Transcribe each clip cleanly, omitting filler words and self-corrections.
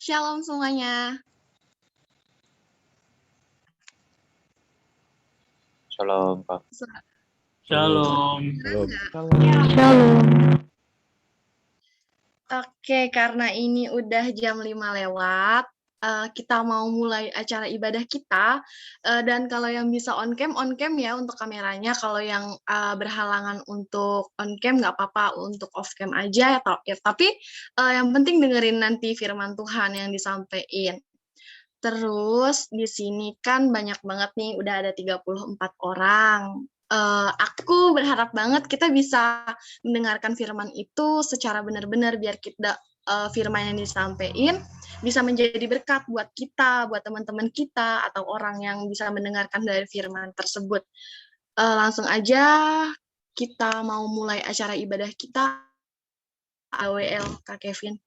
Shalom semuanya. Shalom, Pak. Shalom. Oke, karena ini udah jam 5 lewat, kita mau mulai acara ibadah kita. Dan kalau yang bisa on cam ya untuk kameranya. Kalau yang berhalangan untuk on cam nggak apa-apa, untuk off cam aja ya. Tapi yang penting dengerin nanti firman Tuhan yang disampaikan. Terus di sini kan banyak banget nih, udah ada 34 orang. Aku berharap banget kita bisa mendengarkan firman itu secara benar-benar biar kita firman yang disampaikan bisa menjadi berkat buat kita, buat teman-teman kita, atau orang yang bisa mendengarkan dari firman tersebut. Langsung aja kita mau mulai acara ibadah kita. AWL, Kak Kevin.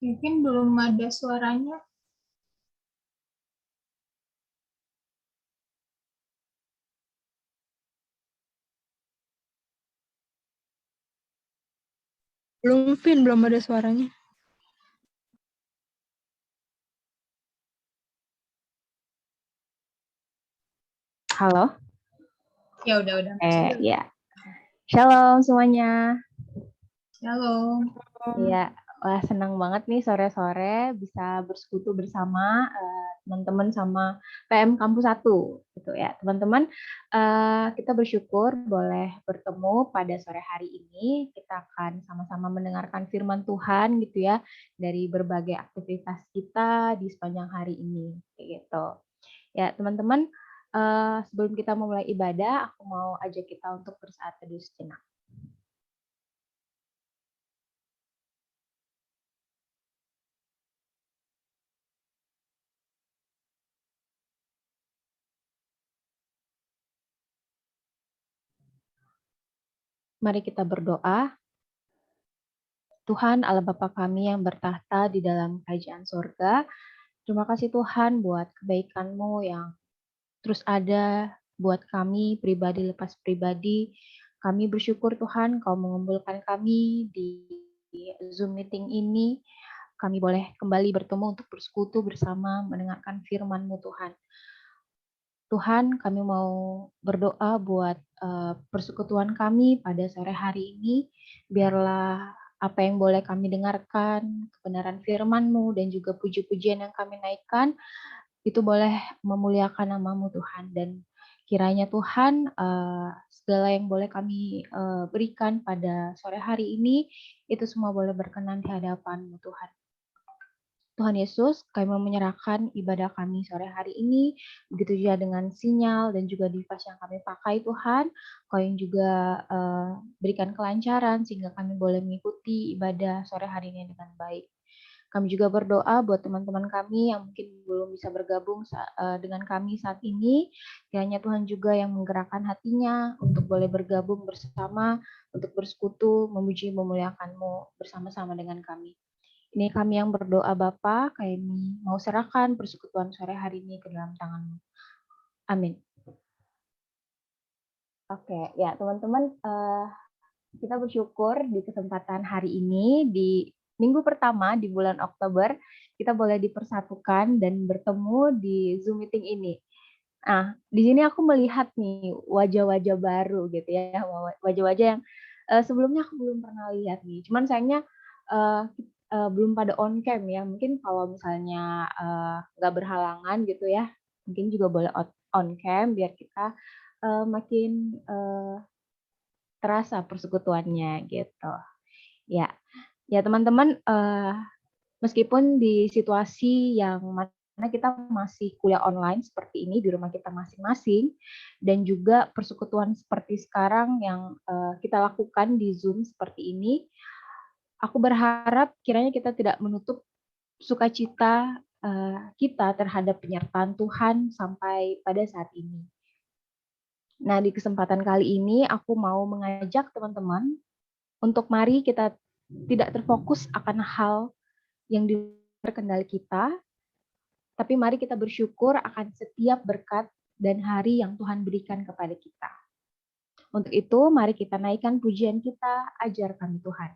Mungkin belum ada suaranya. Belum, Vin, belum ada suaranya. Halo? Ya udah. Ya. Shalom semuanya. Shalom. Iya, wah senang banget nih sore-sore bisa bersekutu bersama teman-teman sama PM Kampus 1 gitu ya. Teman-teman, kita bersyukur boleh bertemu pada sore hari ini. Kita akan sama-sama mendengarkan firman Tuhan gitu ya dari berbagai aktivitas kita di sepanjang hari ini kayak gitu. Ya, teman-teman, sebelum kita memulai ibadah, aku mau ajak kita untuk bersaat teduh sejenak. Mari kita berdoa. Tuhan Allah Bapa kami yang bertahta di dalam kerajaan surga, terima kasih Tuhan buat kebaikan-Mu yang terus ada buat kami pribadi lepas pribadi. Kami bersyukur Tuhan Kau mengumpulkan kami di Zoom meeting ini. Kami boleh kembali bertemu untuk bersekutu bersama mendengarkan firman-Mu Tuhan. Tuhan, kami mau berdoa buat persekutuan kami pada sore hari ini. Biarlah apa yang boleh kami dengarkan, kebenaran firman-Mu dan juga puji-pujian yang kami naikkan, itu boleh memuliakan nama-Mu Tuhan. Dan kiranya Tuhan, segala yang boleh kami berikan pada sore hari ini, itu semua boleh berkenan di hadapan-Mu Tuhan. Tuhan Yesus, kami mau menyerahkan ibadah kami sore hari ini, begitu juga dengan sinyal dan juga device yang kami pakai Tuhan, Kau yang juga berikan kelancaran sehingga kami boleh mengikuti ibadah sore hari ini dengan baik. Kami juga berdoa buat teman-teman kami yang mungkin belum bisa bergabung dengan kami saat ini, kiranya Tuhan juga yang menggerakkan hatinya untuk boleh bergabung bersama, untuk bersekutu, memuji, memuliakan-Mu bersama-sama dengan kami. Ini kami yang berdoa Bapa, kami mau serahkan persekutuan sore hari ini ke dalam tangan-Mu. Amin. Oke, ya teman-teman, kita bersyukur di kesempatan hari ini, di minggu pertama di bulan Oktober, kita boleh dipersatukan dan bertemu di Zoom meeting ini. Nah, di sini aku melihat nih wajah-wajah baru gitu ya, wajah-wajah yang sebelumnya aku belum pernah lihat nih. Cuman sayangnya belum pada on cam ya. Mungkin kalau misalnya nggak berhalangan gitu ya, mungkin juga boleh on cam biar kita makin terasa persekutuannya gitu. Ya teman-teman, meskipun di situasi yang mana kita masih kuliah online seperti ini di rumah kita masing-masing, dan juga persekutuan seperti sekarang yang kita lakukan di Zoom seperti ini, aku berharap kiranya kita tidak menutup sukacita kita terhadap penyertaan Tuhan sampai pada saat ini. Nah, di kesempatan kali ini aku mau mengajak teman-teman untuk mari kita tidak terfokus akan hal yang di luar kendali kita, tapi mari kita bersyukur akan setiap berkat dan hari yang Tuhan berikan kepada kita. Untuk itu, mari kita naikkan pujian kita, ajar kami Tuhan.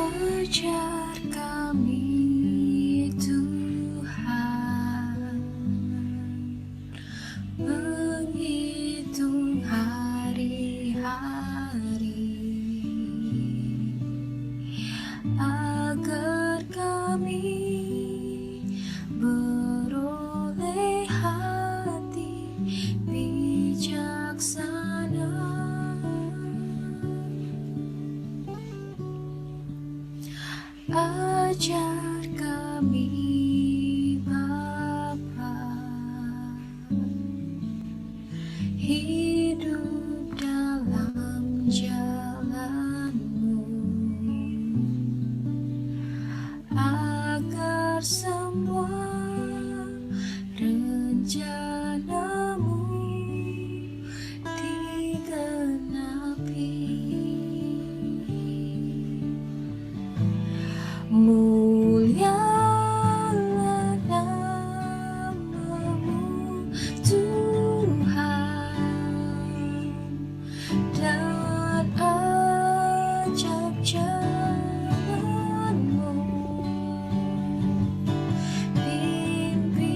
Ajar kami Tuhan menghitung hari-hari agar kami beroleh hati bijaksana. Ajar kami Bapa, hidup dalam jalan-Mu, agar semua rencana-Mu digenapi. Mulialah nama-Mu Tuhan, dan ajaib jalan-Mu. Pimpin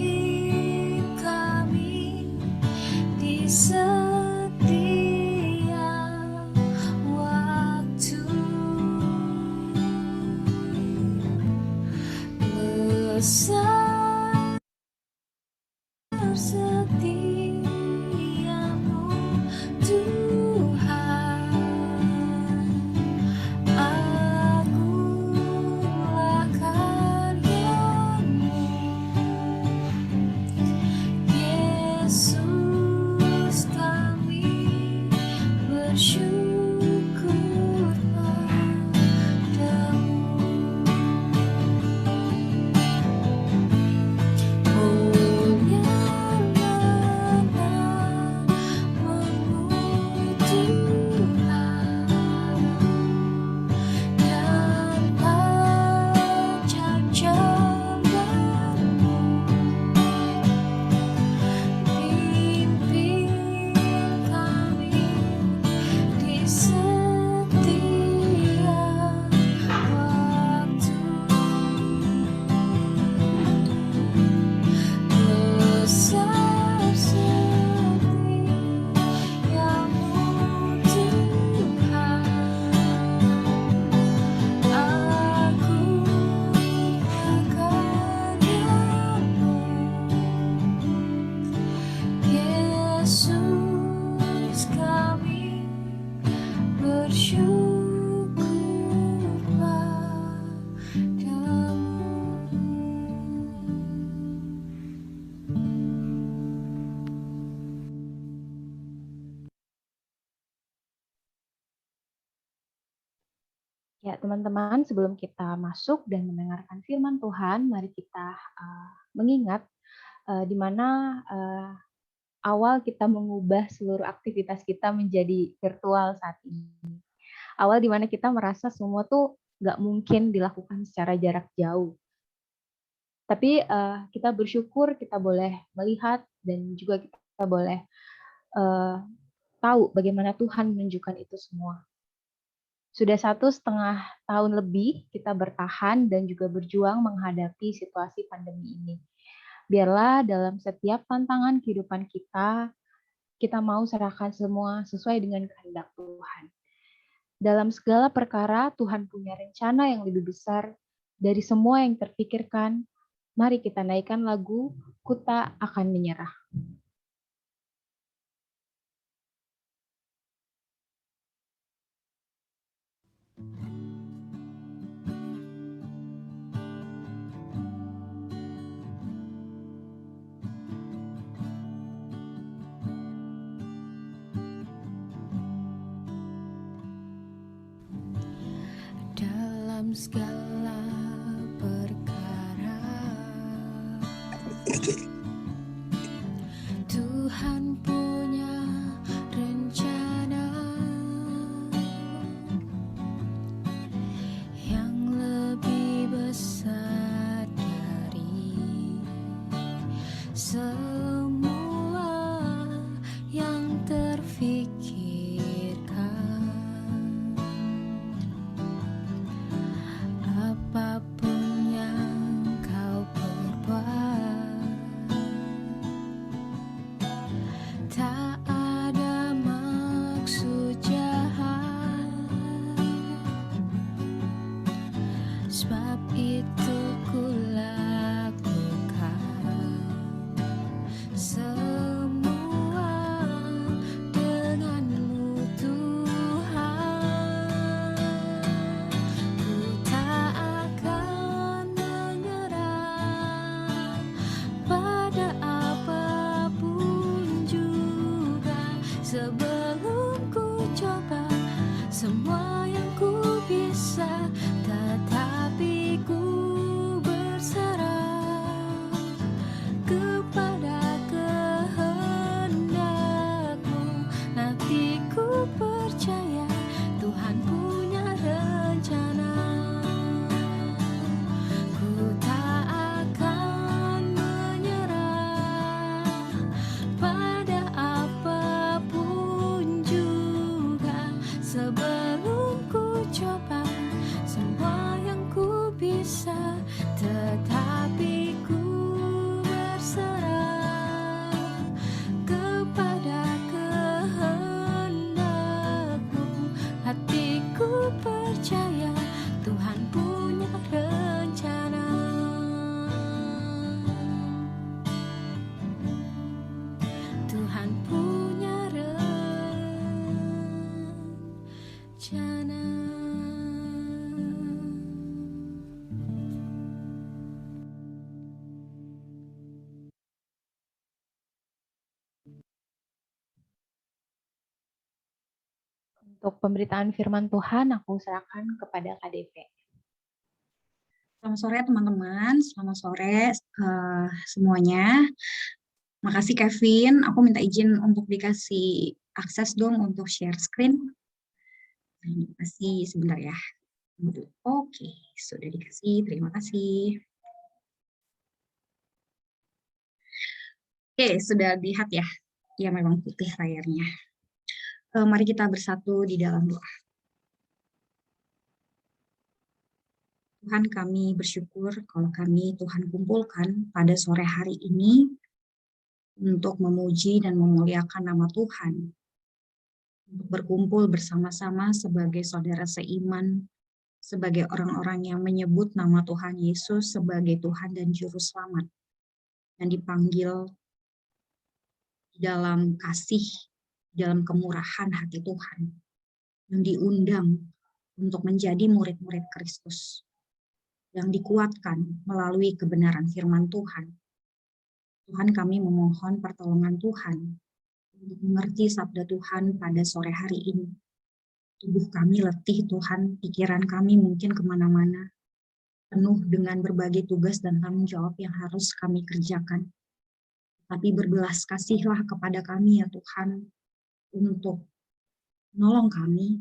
kami di setiap waktu. Besar setiamu Tuhan, agunglah karya-Mu. Yesus, kami bersyukur padamu. Yesus, kami bersyukur Ya, teman-teman, sebelum kita masuk dan mendengarkan firman Tuhan, mari kita mengingat di mana awal kita mengubah seluruh aktivitas kita menjadi virtual saat ini. Awal di mana kita merasa semua tuh nggak mungkin dilakukan secara jarak jauh. Tapi kita bersyukur kita boleh melihat dan juga kita boleh tahu bagaimana Tuhan menunjukkan itu semua. Sudah 1,5 tahun lebih kita bertahan dan juga berjuang menghadapi situasi pandemi ini. Biarlah dalam setiap tantangan kehidupan kita mau serahkan semua sesuai dengan kehendak Tuhan. Dalam segala perkara, Tuhan punya rencana yang lebih besar dari semua yang terpikirkan. Mari kita naikkan lagu, Ku Tak Akan Menyerah. dalam segala Untuk pemberitaan firman Tuhan, aku serahkan kepada KDP. Selamat sore teman-teman, selamat sore semuanya. Makasih Kevin, aku minta izin untuk dikasih akses dong untuk share screen. Terima kasih sebentar ya. Oke, sudah dikasih, terima kasih. Oke, sudah lihat ya. Ya memang putih layarnya. Mari kita bersatu di dalam doa. Tuhan, kami bersyukur kalau kami Tuhan kumpulkan pada sore hari ini untuk memuji dan memuliakan nama Tuhan, untuk berkumpul bersama-sama sebagai saudara seiman, sebagai orang-orang yang menyebut nama Tuhan Yesus sebagai Tuhan dan Juru Selamat, yang dipanggil dalam kasih, dalam kemurahan hati Tuhan, yang diundang untuk menjadi murid-murid Kristus, yang dikuatkan melalui kebenaran firman Tuhan. Tuhan, kami memohon pertolongan Tuhan untuk mengerti sabda Tuhan pada sore hari ini. Tubuh kami letih Tuhan, pikiran kami mungkin kemana-mana, penuh dengan berbagai tugas dan tanggung jawab yang harus kami kerjakan. Tapi berbelas kasihlah kepada kami ya Tuhan, untuk menolong kami,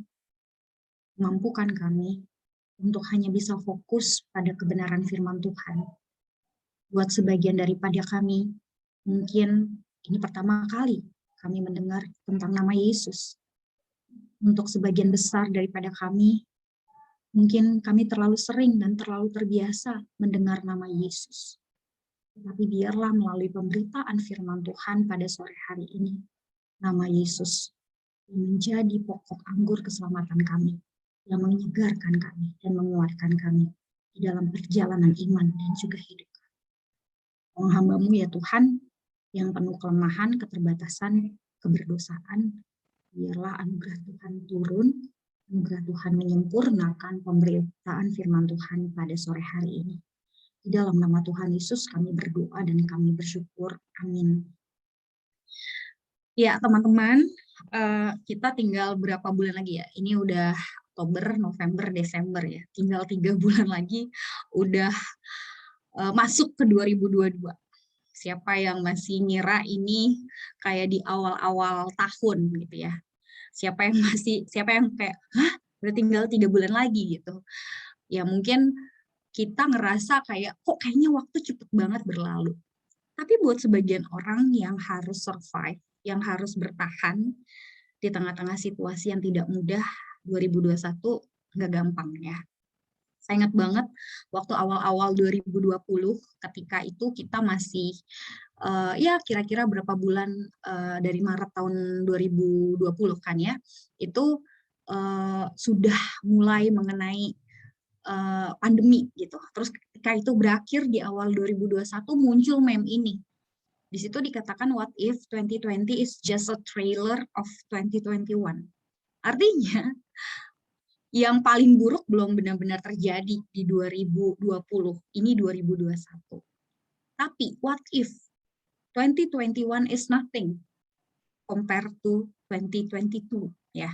mampukan kami, untuk hanya bisa fokus pada kebenaran firman Tuhan. Buat sebagian daripada kami, mungkin ini pertama kali kami mendengar tentang nama Yesus. Untuk sebagian besar daripada kami, mungkin kami terlalu sering dan terlalu terbiasa mendengar nama Yesus. Tetapi biarlah melalui pemberitaan firman Tuhan pada sore hari ini, nama Yesus yang menjadi pokok anggur keselamatan kami, yang menyegarkan kami dan menguatkan kami di dalam perjalanan iman dan juga hidup. Tolong hamba-Mu ya Tuhan, yang penuh kelemahan, keterbatasan, keberdosaan, biarlah anugerah Tuhan turun, anugerah Tuhan menyempurnakan pemberitaan firman Tuhan pada sore hari ini. Di dalam nama Tuhan Yesus kami berdoa dan kami bersyukur. Amin. Ya teman-teman, kita tinggal berapa bulan lagi ya? Ini udah Oktober, November, Desember ya. Tinggal 3 bulan lagi udah masuk ke 2022. Siapa yang masih ngira ini kayak di awal-awal tahun gitu ya. Siapa yang kayak, hah? Udah tinggal 3 bulan lagi gitu. Ya mungkin kita ngerasa kayak, kok kayaknya waktu cepet banget berlalu. Tapi buat sebagian orang yang harus survive, yang harus bertahan di tengah-tengah situasi yang tidak mudah, 2021 nggak gampang ya. Saya ingat banget waktu awal-awal 2020, ketika itu kita masih ya kira-kira berapa bulan dari Maret tahun 2020 kan ya, itu sudah mulai mengenai pandemi gitu. Terus ketika itu berakhir di awal 2021 muncul meme ini. Di situ dikatakan what if 2020 is just a trailer of 2021. Artinya yang paling buruk belum benar-benar terjadi di 2020, ini 2021. Tapi what if 2021 is nothing compared to 2022 ya.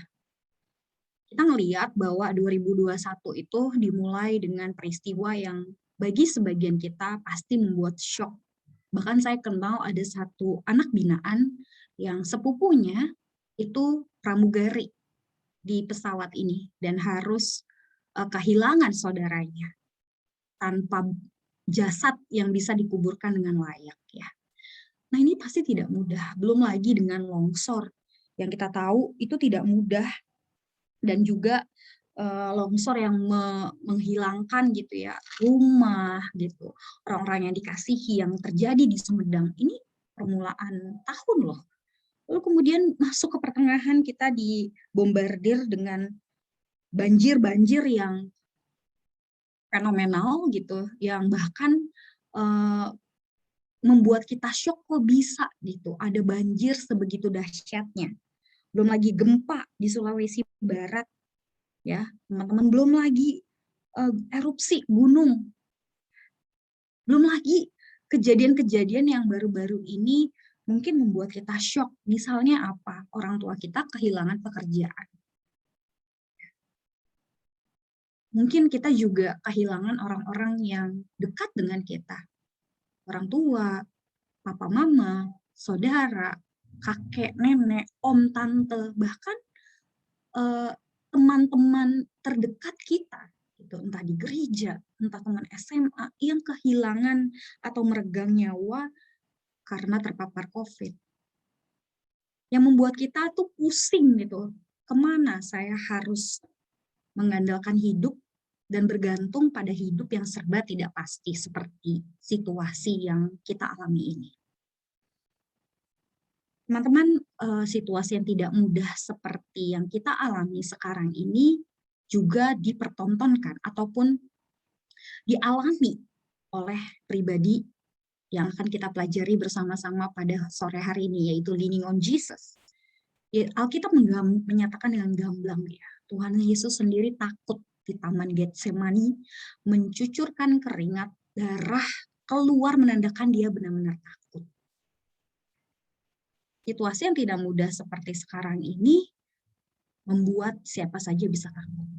Kita ngelihat bahwa 2021 itu dimulai dengan peristiwa yang bagi sebagian kita pasti membuat shock. Bahkan saya kenal ada satu anak binaan yang sepupunya itu pramugari di pesawat ini dan harus kehilangan saudaranya tanpa jasad yang bisa dikuburkan dengan layak ya. Nah ini pasti tidak mudah, belum lagi dengan longsor yang kita tahu itu tidak mudah, dan juga longsor yang menghilangkan gitu ya rumah gitu, orang-orang yang dikasihi yang terjadi di Sumedang. Ini permulaan tahun loh. Lalu kemudian masuk ke pertengahan kita dibombardir dengan banjir-banjir yang fenomenal gitu, yang bahkan membuat kita shock kok bisa gitu, ada banjir sebegitu dahsyatnya. Belum lagi gempa di Sulawesi Barat, ya teman-teman, belum lagi erupsi gunung, belum lagi kejadian-kejadian yang baru-baru ini mungkin membuat kita shock. Misalnya apa? Orang tua kita kehilangan pekerjaan. Mungkin kita juga kehilangan orang-orang yang dekat dengan kita. Orang tua, papa mama, saudara, kakek, nenek, om, tante, bahkan teman-teman terdekat kita, gitu, entah di gereja, entah teman SMA yang kehilangan atau meregang nyawa karena terpapar COVID. Yang membuat kita tuh pusing gitu, kemana saya harus mengandalkan hidup dan bergantung pada hidup yang serba tidak pasti seperti situasi yang kita alami ini. Teman-teman, situasi yang tidak mudah seperti yang kita alami sekarang ini juga dipertontonkan ataupun dialami oleh pribadi yang akan kita pelajari bersama-sama pada sore hari ini, yaitu Leaning on Jesus. Alkitab menyatakan dengan gamblang ya, Tuhan Yesus sendiri takut di Taman Getsemani, mencucurkan keringat, darah keluar menandakan dia benar-benar takut. Situasi yang tidak mudah seperti sekarang ini membuat siapa saja bisa takut.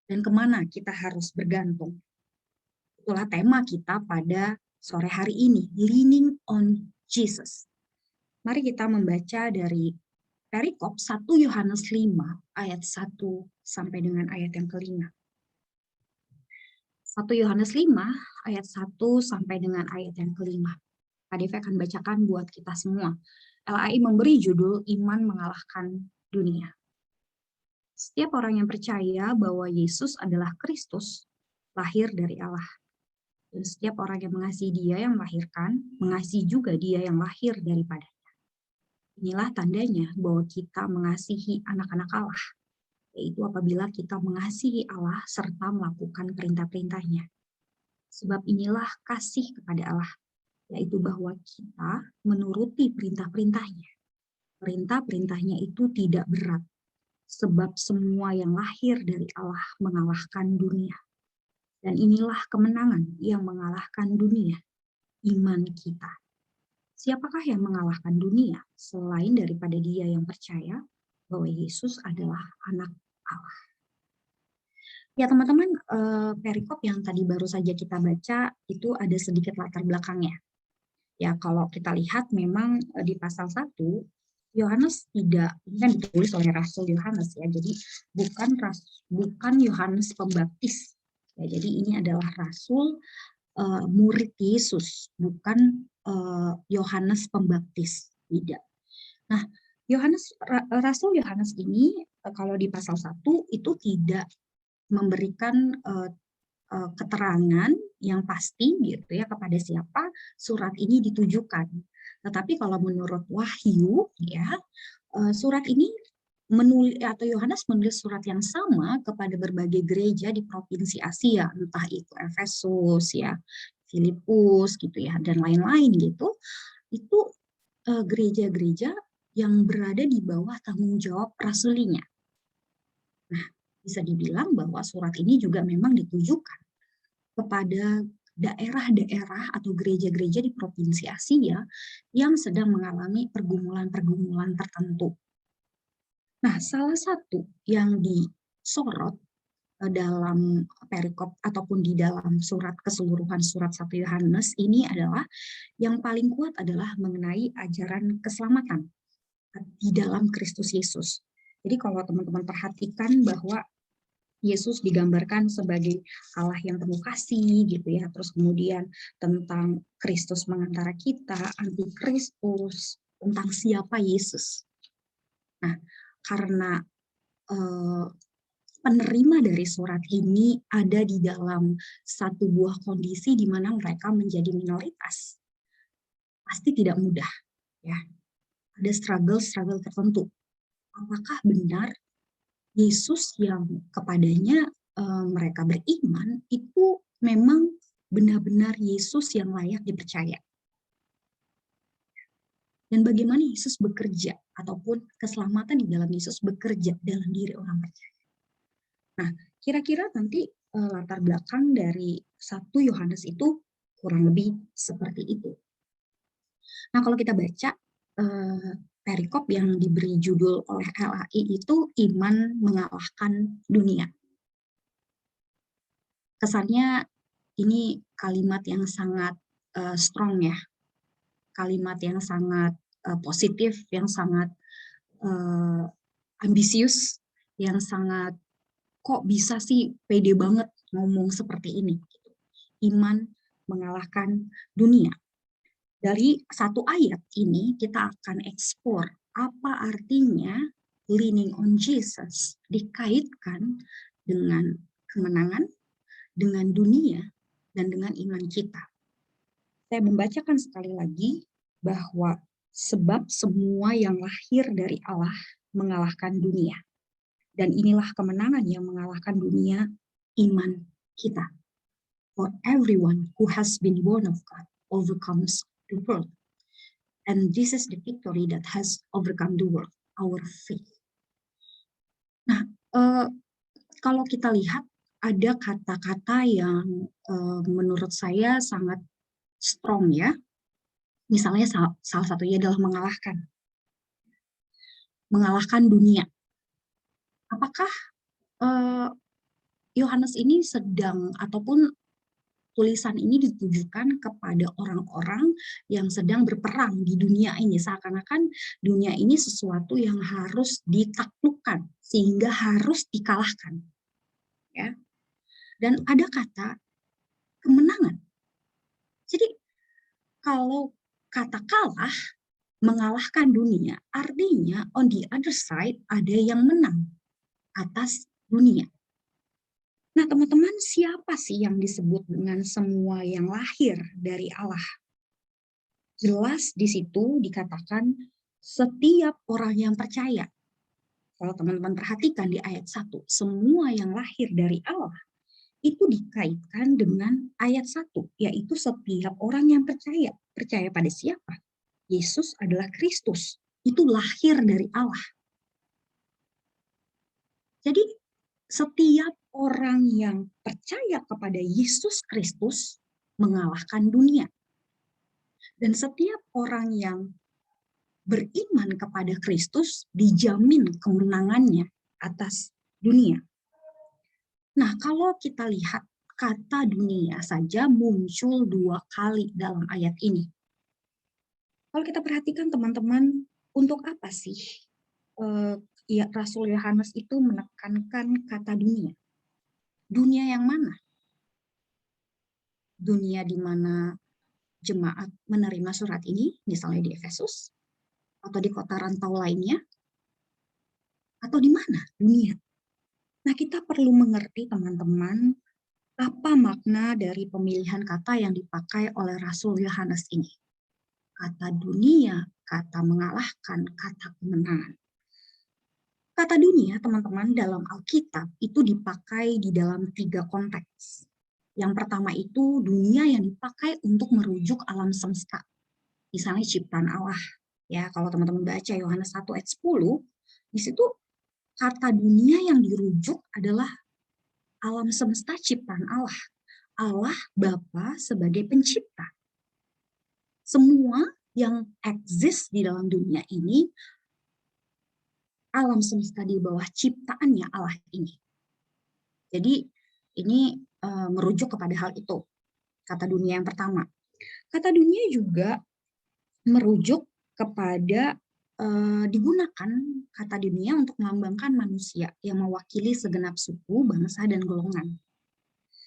Dan kemana kita harus bergantung? Itulah tema kita pada sore hari ini, Leaning on Jesus. Mari kita membaca dari perikop 1 Yohanes 5 ayat 1 sampai dengan ayat yang kelima. 1 Yohanes 5 ayat 1 sampai dengan ayat yang kelima. KDV akan bacakan buat kita semua. LAI memberi judul Iman Mengalahkan Dunia. Setiap orang yang percaya bahwa Yesus adalah Kristus, lahir dari Allah. Dan setiap orang yang mengasihi Dia yang melahirkan, mengasihi juga Dia yang lahir daripadanya. Inilah tandanya bahwa kita mengasihi anak-anak Allah, yaitu apabila kita mengasihi Allah serta melakukan perintah-perintahnya. Sebab inilah kasih kepada Allah, yaitu bahwa kita menuruti perintah-perintahnya. Perintah-perintahnya itu tidak berat, sebab semua yang lahir dari Allah mengalahkan dunia. Dan inilah kemenangan yang mengalahkan dunia, iman kita. Siapakah yang mengalahkan dunia selain daripada Dia yang percaya bahwa Yesus adalah anak Allah? Ya teman-teman, perikop yang tadi baru saja kita baca itu ada sedikit latar belakangnya. Ya kalau kita lihat memang di pasal 1, Yohanes tidak, ini kan ditulis oleh Rasul Yohanes ya, jadi bukan Yohanes Pembaptis. Ya, jadi ini adalah Rasul murid Yesus, bukan Yohanes Pembaptis, tidak. Nah, Rasul Yohanes ini kalau di pasal 1 itu tidak memberikan keterangan yang pasti gitu ya kepada siapa surat ini ditujukan. Tetapi kalau menurut Wahyu ya, surat ini Yohanes menulis surat yang sama kepada berbagai gereja di provinsi Asia, entah itu Efesus ya, Filipus gitu ya, dan lain-lain gitu. Itu gereja-gereja yang berada di bawah tanggung jawab rasulinya. Nah, bisa dibilang bahwa surat ini juga memang ditujukan kepada daerah-daerah atau gereja-gereja di provinsi Asia yang sedang mengalami pergumulan-pergumulan tertentu. Nah, salah satu yang disorot dalam perikop ataupun di dalam surat keseluruhan surat 1 Yohanes ini adalah yang paling kuat adalah mengenai ajaran keselamatan di dalam Kristus Yesus. Jadi kalau teman-teman perhatikan bahwa Yesus digambarkan sebagai Allah yang penuh kasih gitu ya, terus kemudian tentang Kristus mengantara kita, antikristus, tentang siapa Yesus. Nah, karena penerima dari surat ini ada di dalam satu buah kondisi di mana mereka menjadi minoritas. Pasti tidak mudah, ya. Ada struggle tertentu. Apakah benar Yesus yang kepadanya mereka beriman itu memang benar-benar Yesus yang layak dipercaya? Dan bagaimana Yesus bekerja ataupun keselamatan di dalam Yesus bekerja dalam diri orang percaya. Nah, kira-kira nanti latar belakang dari 1 Yohanes itu kurang lebih seperti itu. Nah, kalau kita baca perikop yang diberi judul oleh LAI itu Iman Mengalahkan Dunia. kesannya ini kalimat yang sangat strong ya, kalimat yang sangat positif, yang sangat ambisius, yang sangat kok bisa sih pede banget ngomong seperti ini. Iman mengalahkan dunia. Dari satu ayat ini kita akan eksplor apa artinya leaning on Jesus dikaitkan dengan kemenangan, dengan dunia, dan dengan iman kita. Saya membacakan sekali lagi bahwa sebab semua yang lahir dari Allah mengalahkan dunia. Dan inilah kemenangan yang mengalahkan dunia, iman kita. For everyone who has been born of God overcomes the world. And this is the victory that has overcome the world, our faith. Nah, kalau kita lihat ada kata-kata yang menurut saya sangat strong ya. Misalnya salah satunya adalah mengalahkan dunia. Apakah Yohanes ini sedang ataupun tulisan ini ditujukan kepada orang-orang yang sedang berperang di dunia ini, seakan-akan dunia ini sesuatu yang harus ditaklukkan sehingga harus dikalahkan, ya. Dan ada kata kemenangan. Jadi kalau kata kalah, mengalahkan dunia, artinya on the other side ada yang menang atas dunia. Nah, teman-teman, siapa sih yang disebut dengan semua yang lahir dari Allah? Jelas di situ dikatakan setiap orang yang percaya. Kalau teman-teman perhatikan di ayat 1, semua yang lahir dari Allah itu dikaitkan dengan ayat 1, yaitu setiap orang yang percaya. Percaya pada siapa? Yesus adalah Kristus. Itu lahir dari Allah. Jadi setiap orang yang percaya kepada Yesus Kristus mengalahkan dunia. Dan setiap orang yang beriman kepada Kristus dijamin kemenangannya atas dunia. Nah, kalau kita lihat kata dunia saja muncul 2 kali dalam ayat ini. Kalau kita perhatikan teman-teman, untuk apa sih Rasul Yohanes itu menekankan kata dunia? Dunia yang mana? Dunia di mana jemaat menerima surat ini, misalnya di Efesus, atau di kota rantau lainnya, atau di mana dunia? Nah, kita perlu mengerti teman-teman, apa makna dari pemilihan kata yang dipakai oleh Rasul Yohanes ini. Kata dunia, kata mengalahkan, kata kemenangan. Kata dunia, teman-teman, dalam Alkitab itu dipakai di dalam 3 konteks. Yang pertama itu dunia yang dipakai untuk merujuk alam semesta. Misalnya ciptaan Allah. Ya, kalau teman-teman baca Yohanes 1 ayat 10, di situ kata dunia yang dirujuk adalah alam semesta ciptaan Allah. Allah Bapa sebagai pencipta. Semua yang eksis di dalam dunia ini, alam semesta di bawah ciptaannya Allah ini. Jadi ini merujuk kepada hal itu. Kata dunia yang pertama. Kata dunia juga merujuk kepada digunakan kata dunia untuk melambangkan manusia yang mewakili segenap suku, bangsa, dan golongan.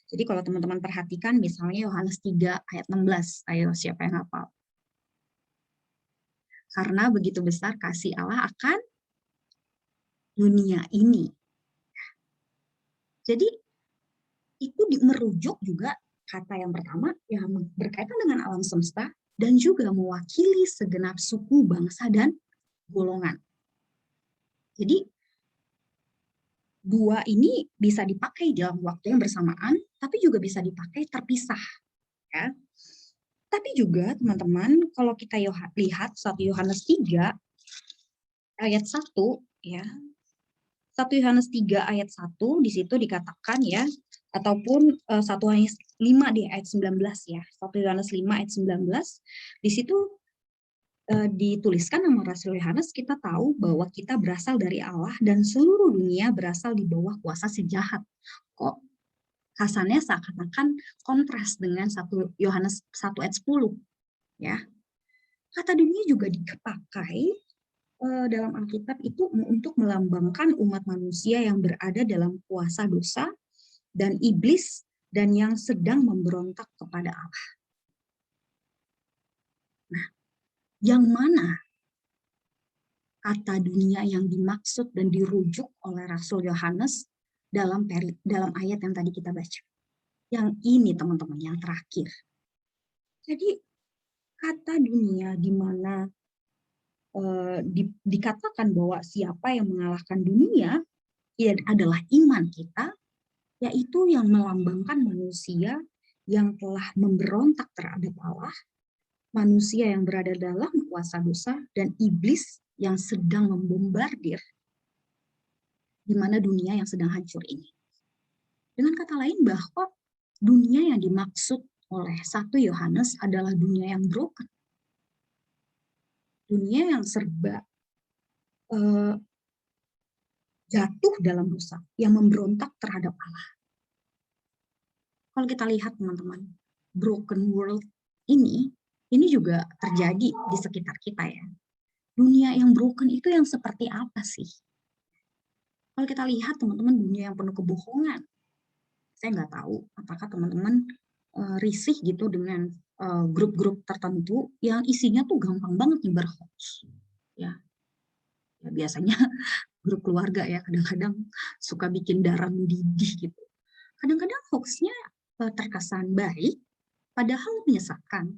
Jadi kalau teman-teman perhatikan misalnya Yohanes 3 ayat 16, ayo siapa yang hafal? Karena begitu besar kasih Allah akan dunia ini. Jadi itu merujuk juga kata yang pertama yang berkaitan dengan alam semesta dan juga mewakili segenap suku, bangsa, dan golongan. Jadi 2 ini bisa dipakai dalam waktu yang bersamaan, tapi juga bisa dipakai terpisah. Ya. Tapi juga teman-teman, kalau kita lihat 1 Yohanes 3 ayat 1 ya. 1 Yohanes 3 ayat 1 di situ dikatakan ya, ataupun 1 Yohanes 5 di ayat 19 ya. 1 Yohanes 5 ayat 19 di situ dituliskan nama Rasul Yohanes, kita tahu bahwa kita berasal dari Allah dan seluruh dunia berasal di bawah kuasa si jahat. Kok Kesannya seakan-akan kontras dengan 1 Yohanes 1 ayat 10. Ya. Kata dunia juga dipakai dalam Alkitab itu untuk melambangkan umat manusia yang berada dalam kuasa dosa dan iblis dan yang sedang memberontak kepada Allah. Nah, yang mana kata dunia yang dimaksud dan dirujuk oleh Rasul Yohanes dalam ayat yang tadi kita baca? Yang ini teman-teman, yang terakhir. Jadi kata dunia di mana dikatakan bahwa siapa yang mengalahkan dunia ya adalah iman kita, yaitu yang melambangkan manusia yang telah memberontak terhadap Allah, manusia yang berada dalam kuasa dosa, dan iblis yang sedang membombardir di mana dunia yang sedang hancur ini. Dengan kata lain bahwa dunia yang dimaksud oleh 1 Yohanes adalah dunia yang broken. Dunia yang serba jatuh dalam dosa, yang memberontak terhadap Allah. Kalau kita lihat teman-teman, broken world ini juga terjadi di sekitar kita ya. Dunia yang broken itu yang seperti apa sih? Kalau kita lihat teman-teman, dunia yang penuh kebohongan. Saya nggak tahu apakah teman-teman risih gitu dengan grup-grup tertentu yang isinya tuh gampang banget nyebar hoax. Ya biasanya grup keluarga ya, kadang-kadang suka bikin darah mendidih gitu. Kadang-kadang hoaxnya terkesan baik, padahal menyesatkan.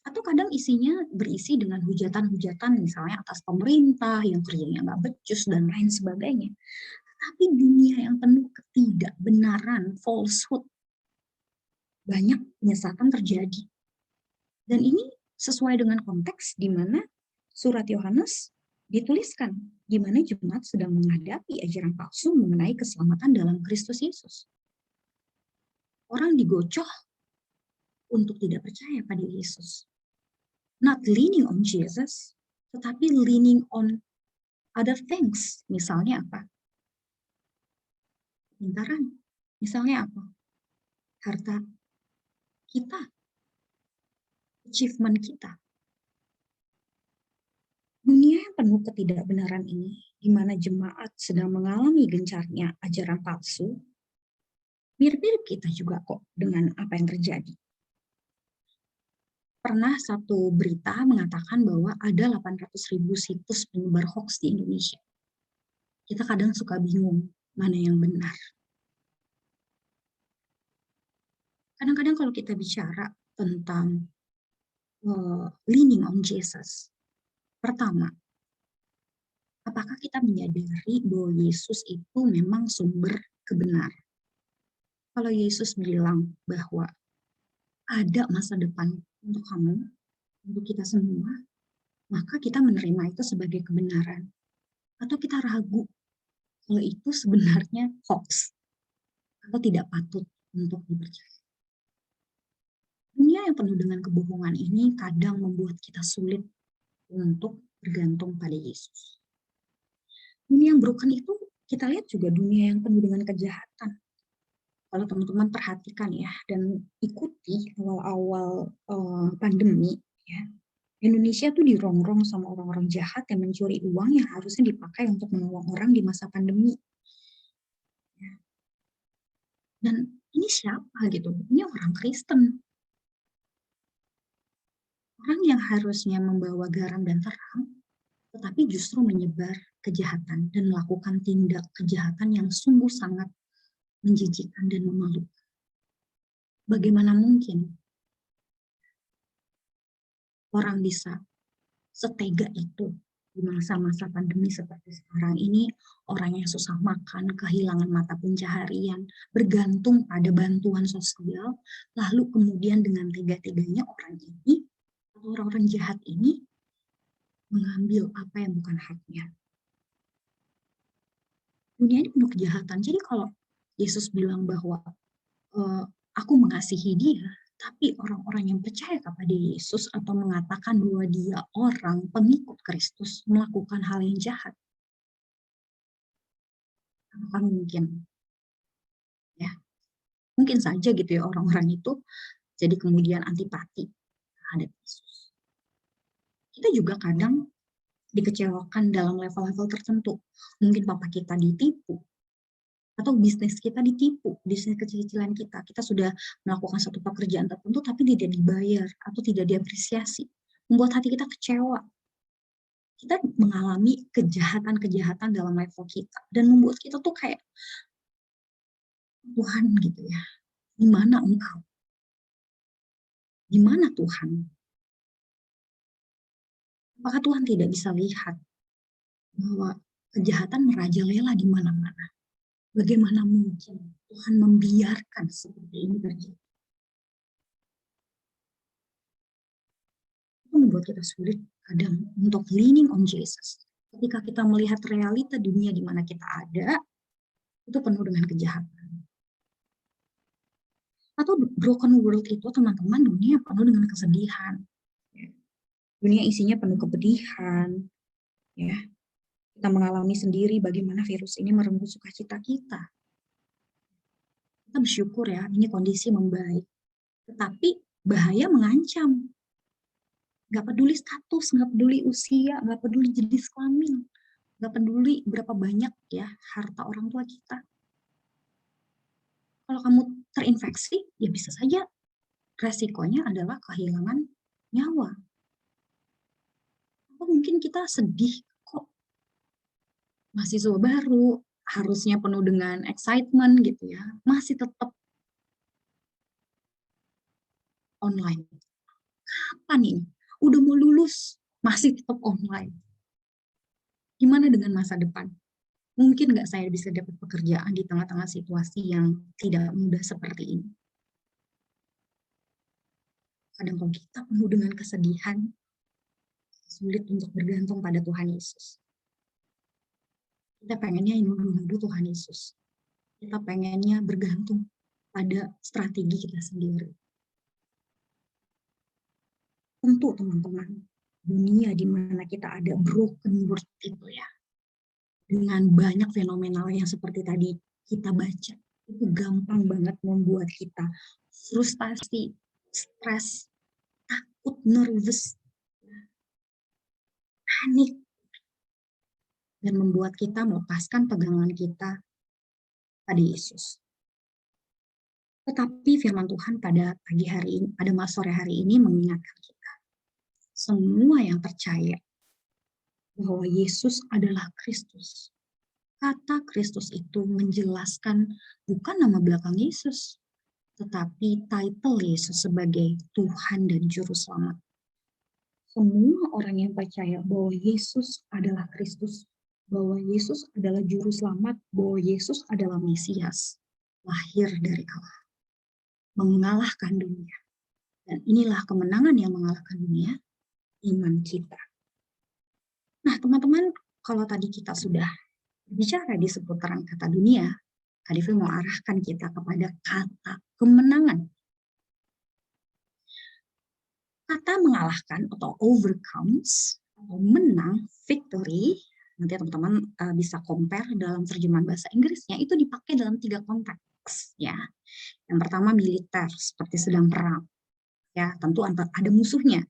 Atau kadang isinya berisi dengan hujatan-hujatan misalnya atas pemerintah yang kerjanya nggak becus dan lain sebagainya. Tapi dunia yang penuh ketidakbenaran, falsehood, banyak penyesatan terjadi. Dan ini sesuai dengan konteks di mana surat Yohanes dituliskan, di mana jemaat sedang menghadapi ajaran palsu mengenai keselamatan dalam Kristus Yesus. Orang digocoh untuk tidak percaya pada Yesus. Not leaning on Jesus, tetapi leaning on other things. Misalnya apa? Pintaran. Misalnya apa? Harta kita. Achievement kita. Dunia yang penuh ketidakbenaran ini, di mana jemaat sedang mengalami gencarnya ajaran palsu, mirip-mirip kita juga kok dengan apa yang terjadi. Pernah satu berita mengatakan bahwa ada 800.000 situs penyebar hoax di Indonesia. Kita kadang suka bingung mana yang benar. Kadang-kadang kalau kita bicara tentang leaning on Jesus, pertama, apakah kita menyadari bahwa Yesus itu memang sumber kebenaran? Kalau Yesus bilang bahwa ada masa depan untuk kamu, untuk kita semua, maka kita menerima itu sebagai kebenaran. Atau kita ragu kalau itu sebenarnya hoax atau tidak patut untuk dipercaya. Dunia yang penuh dengan kebohongan ini kadang membuat kita sulit untuk bergantung pada Yesus. Dunia yang broken itu kita lihat juga dunia yang penuh dengan kejahatan. Kalau teman-teman perhatikan ya dan ikuti awal-awal pandemi ya, Indonesia tuh dirongrong sama orang-orang jahat yang mencuri uang yang harusnya dipakai untuk menolong orang di masa pandemi. Ya. Dan ini siapa gitu? Ini orang Kristen. Orang yang harusnya membawa garam dan terang, tetapi justru menyebar kejahatan dan melakukan tindak kejahatan yang sungguh sangat menjijikkan dan memalukan. Bagaimana mungkin orang bisa setega itu di masa-masa pandemi seperti sekarang ini, orang yang susah makan, kehilangan mata pencaharian, bergantung pada bantuan sosial, lalu kemudian dengan tega-teganya orang ini, atau orang-orang jahat ini, mengambil apa yang bukan haknya. Dunia ini penuh kejahatan. Jadi kalau Yesus bilang bahwa aku mengasihi dia, tapi orang-orang yang percaya kepada Yesus atau mengatakan bahwa dia orang pengikut Kristus melakukan hal yang jahat, apakah mungkin? Ya, Mungkin saja gitu ya orang-orang itu jadi kemudian antipati terhadap Yesus. Kita juga kadang dikecewakan dalam level-level tertentu. Mungkin papa kita ditipu, atau bisnis kita ditipu, bisnis kecil-kecilan kita. Kita sudah melakukan satu pekerjaan tertentu tapi tidak dibayar atau tidak diapresiasi. Membuat hati kita kecewa. Kita mengalami kejahatan-kejahatan dalam level kita. Dan membuat kita tuh kayak, Tuhan gitu ya, di mana Engkau? Di mana Tuhan? Apakah Tuhan tidak bisa lihat bahwa kejahatan merajalela di mana-mana? Bagaimana mungkin Tuhan membiarkan seperti ini terjadi? Itu membuat kita sulit kadang untuk leaning on Jesus. Ketika kita melihat realita dunia di mana kita ada, itu penuh dengan kejahatan. Atau broken world itu teman-teman dunia penuh dengan kesedihan. Dunia isinya penuh kepedihan. Ya. Kita mengalami sendiri bagaimana virus ini merenggut sukacita kita. Kita bersyukur ya, ini kondisi membaik. Tetapi bahaya mengancam. Gak peduli status, gak peduli usia, gak peduli jenis kelamin, gak peduli berapa banyak ya harta orang tua kita. Kalau kamu terinfeksi, ya bisa saja resikonya adalah kehilangan nyawa. Atau mungkin kita sedih, kok mahasiswa baru, harusnya penuh dengan excitement gitu ya, masih tetap online. Kapan ini? Udah mau lulus, masih tetap online. Gimana dengan masa depan? Mungkin nggak saya bisa dapat pekerjaan di tengah-tengah situasi yang tidak mudah seperti ini. Kadang kalau kita penuh dengan kesedihan, sulit untuk bergantung pada Tuhan Yesus. Kita pengennya nuduh Tuhan Yesus. Kita pengennya bergantung pada strategi kita sendiri. Tentu teman-teman, dunia di mana kita ada broken world itu ya, dengan banyak fenomenal yang seperti tadi kita baca, itu gampang banget membuat kita frustasi, stres, takut, nervous, panik, dan membuat kita melepaskan pegangan kita pada Yesus. Tetapi firman Tuhan pada pagi hari ini, pada sore hari ini mengingatkan kita, semua yang percaya bahwa Yesus adalah Kristus. Kata Kristus itu menjelaskan bukan nama belakang Yesus, tetapi title Yesus sebagai Tuhan dan Juru Selamat. Semua orang yang percaya bahwa Yesus adalah Kristus, bahwa Yesus adalah Juru Selamat, bahwa Yesus adalah Mesias, lahir dari Allah, mengalahkan dunia. Dan inilah kemenangan yang mengalahkan dunia, iman kita. Nah teman-teman, kalau tadi kita sudah bicara di seputaran kata dunia, Kak Devi mau arahkan kita kepada kata kemenangan. Kata mengalahkan atau overcomes, atau menang, victory, nanti teman-teman bisa compare dalam terjemahan bahasa Inggrisnya, itu dipakai dalam 3 konteks. Ya. Yang pertama militer, seperti sedang perang. Ya, tentu ada musuhnya.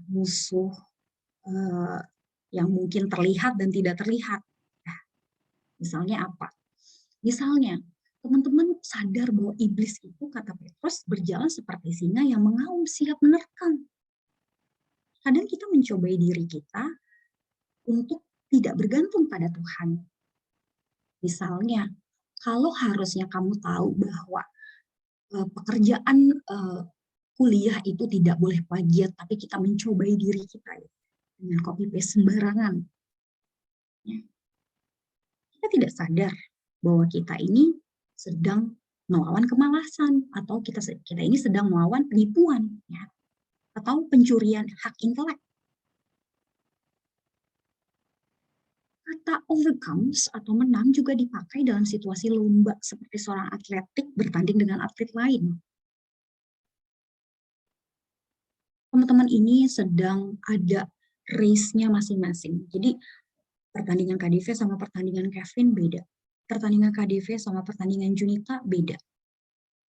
Musuh yang mungkin terlihat dan tidak terlihat. Nah, misalnya apa? Misalnya, teman-teman sadar bahwa iblis itu, kata Petrus, berjalan seperti singa yang mengaum siap menerkam. Kadang kita mencobai diri kita untuk tidak bergantung pada Tuhan. Misalnya, kalau harusnya kamu tahu bahwa pekerjaan kuliah itu tidak boleh plagiat, tapi kita mencobai diri kita dengan copy paste sembarangan. Ya. Kita tidak sadar bahwa kita ini sedang melawan kemalasan, atau kita ini sedang melawan penipuan, ya, atau pencurian hak intelek. Kata overcomes atau menang juga dipakai dalam situasi lomba, seperti seorang atletik bertanding dengan atlet lain. Teman-teman ini sedang ada race-nya masing-masing. Jadi pertandingan Kak Devi sama pertandingan Kevin beda. pertandingan KDV sama pertandingan Junita beda.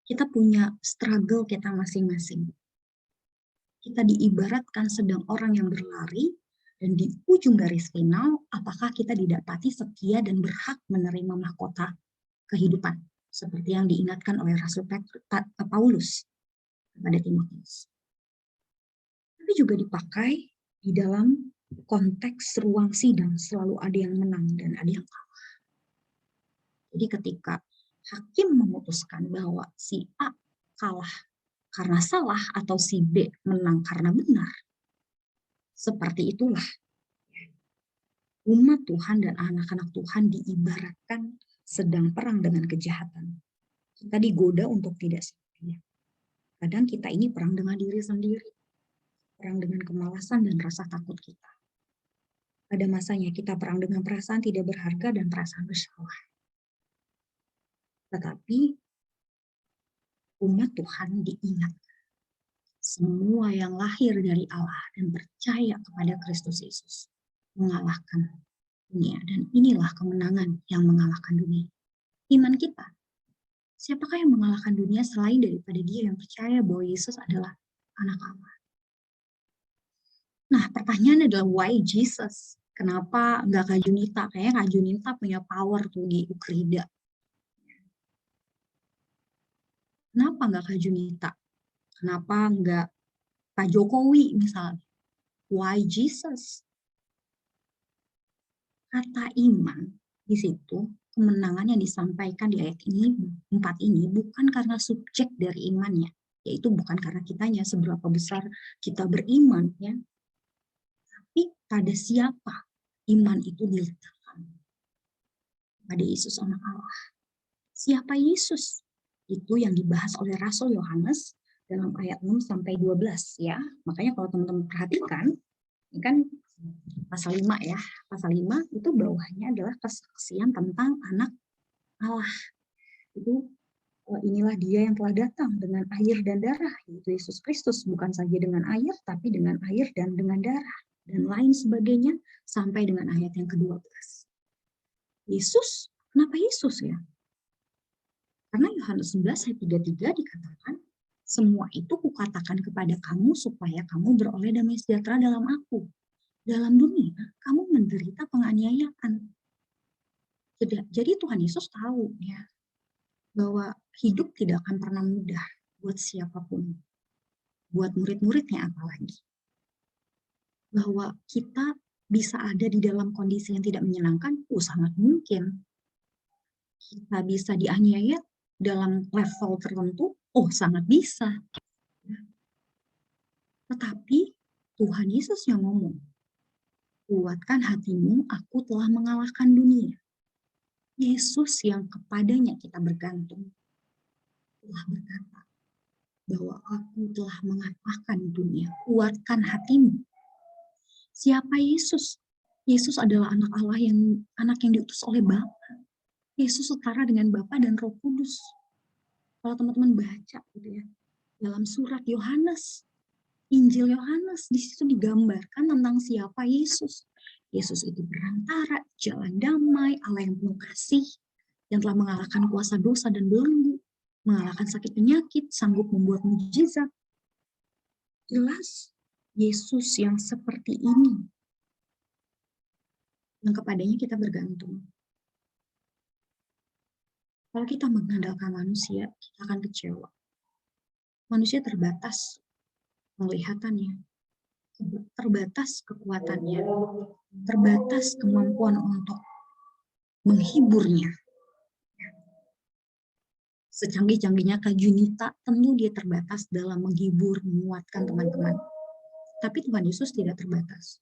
Kita punya struggle kita masing-masing. Kita diibaratkan sedang orang yang berlari, dan di ujung garis final, apakah kita didapati setia dan berhak menerima mahkota kehidupan, seperti yang diingatkan oleh Rasul Paulus kepada Timotius. Tapi juga dipakai di dalam konteks ruang sidang, selalu ada yang menang dan ada yang kalah. Jadi ketika hakim memutuskan bahwa si A kalah karena salah atau si B menang karena benar, seperti itulah umat Tuhan dan anak-anak Tuhan diibaratkan sedang perang dengan kejahatan. Kita digoda untuk tidak setia. Kadang kita ini perang dengan diri sendiri, perang dengan kemalasan dan rasa takut kita. Pada masanya kita perang dengan perasaan tidak berharga dan perasaan bersalah. Tetapi umat Tuhan diingatkan, semua yang lahir dari Allah dan percaya kepada Kristus Yesus mengalahkan dunia, dan inilah kemenangan yang mengalahkan dunia. Iman kita. Siapakah yang mengalahkan dunia selain daripada dia yang percaya bahwa Yesus adalah anak Allah? Nah, pertanyaan adalah why Jesus? Kenapa nggak Kak Junita? Kayaknya Kak Junita punya power tuh di Ukrida. Kenapa nggak Kak Junita? Kenapa nggak Pak Jokowi misalnya? Why Jesus? Kata iman di situ, kemenangan yang disampaikan di ayat ini 4 ini bukan karena subjek dari imannya, yaitu bukan karena kitanya seberapa besar kita beriman, ya, tapi pada siapa iman itu diletakkan. Pada Yesus anak Allah. Siapa Yesus? Itu yang dibahas oleh Rasul Yohanes dalam ayat 6 sampai 12 ya. Makanya kalau teman-teman perhatikan, ini kan pasal 5 ya. Pasal 5 itu bawahnya adalah kesaksian tentang anak Allah. Itu inilah dia yang telah datang dengan air dan darah, yaitu Yesus Kristus, bukan saja dengan air, tapi dengan air dan dengan darah, dan lain sebagainya, sampai dengan ayat yang ke-12. Yesus, kenapa Yesus ya? Karena Yohanes 11 ayat 33 dikatakan, semua itu kukatakan kepada kamu supaya kamu beroleh damai sejahtera dalam aku. Dalam dunia, kamu menderita penganiayaan. Jadi Tuhan Yesus tahu ya, bahwa hidup tidak akan pernah mudah buat siapapun. Buat murid-muridnya apalagi. Bahwa kita bisa ada di dalam kondisi yang tidak menyenangkan, sangat mungkin. Kita bisa dianiaya dalam level tertentu, sangat bisa. Tetapi Tuhan Yesus yang ngomong, kuatkan hatimu, aku telah mengalahkan dunia. Yesus yang kepadanya kita bergantung telah berkata bahwa aku telah mengalahkan dunia. Kuatkan hatimu. Siapa Yesus? Yesus adalah anak Allah anak yang diutus oleh Bapa. Yesus setara dengan Bapa dan Roh Kudus. Kalau teman-teman baca gitu ya, dalam surat Yohanes, Injil Yohanes, di situ digambarkan tentang siapa Yesus. Yesus itu perantara, jalan damai, Allah yang penuh kasih, yang telah mengalahkan kuasa dosa dan belenggu, mengalahkan sakit penyakit, sanggup membuat mukjizat. Jelas, Yesus yang seperti ini, yang kepadanya kita bergantung. Kalau kita mengandalkan manusia, kita akan kecewa. Manusia terbatas penglihatannya, terbatas kekuatannya, terbatas kemampuan untuk menghiburnya. Secanggih-canggihnya Kak Junita, tentu dia terbatas dalam menghibur, menguatkan teman-teman. Tapi Tuhan Yesus tidak terbatas.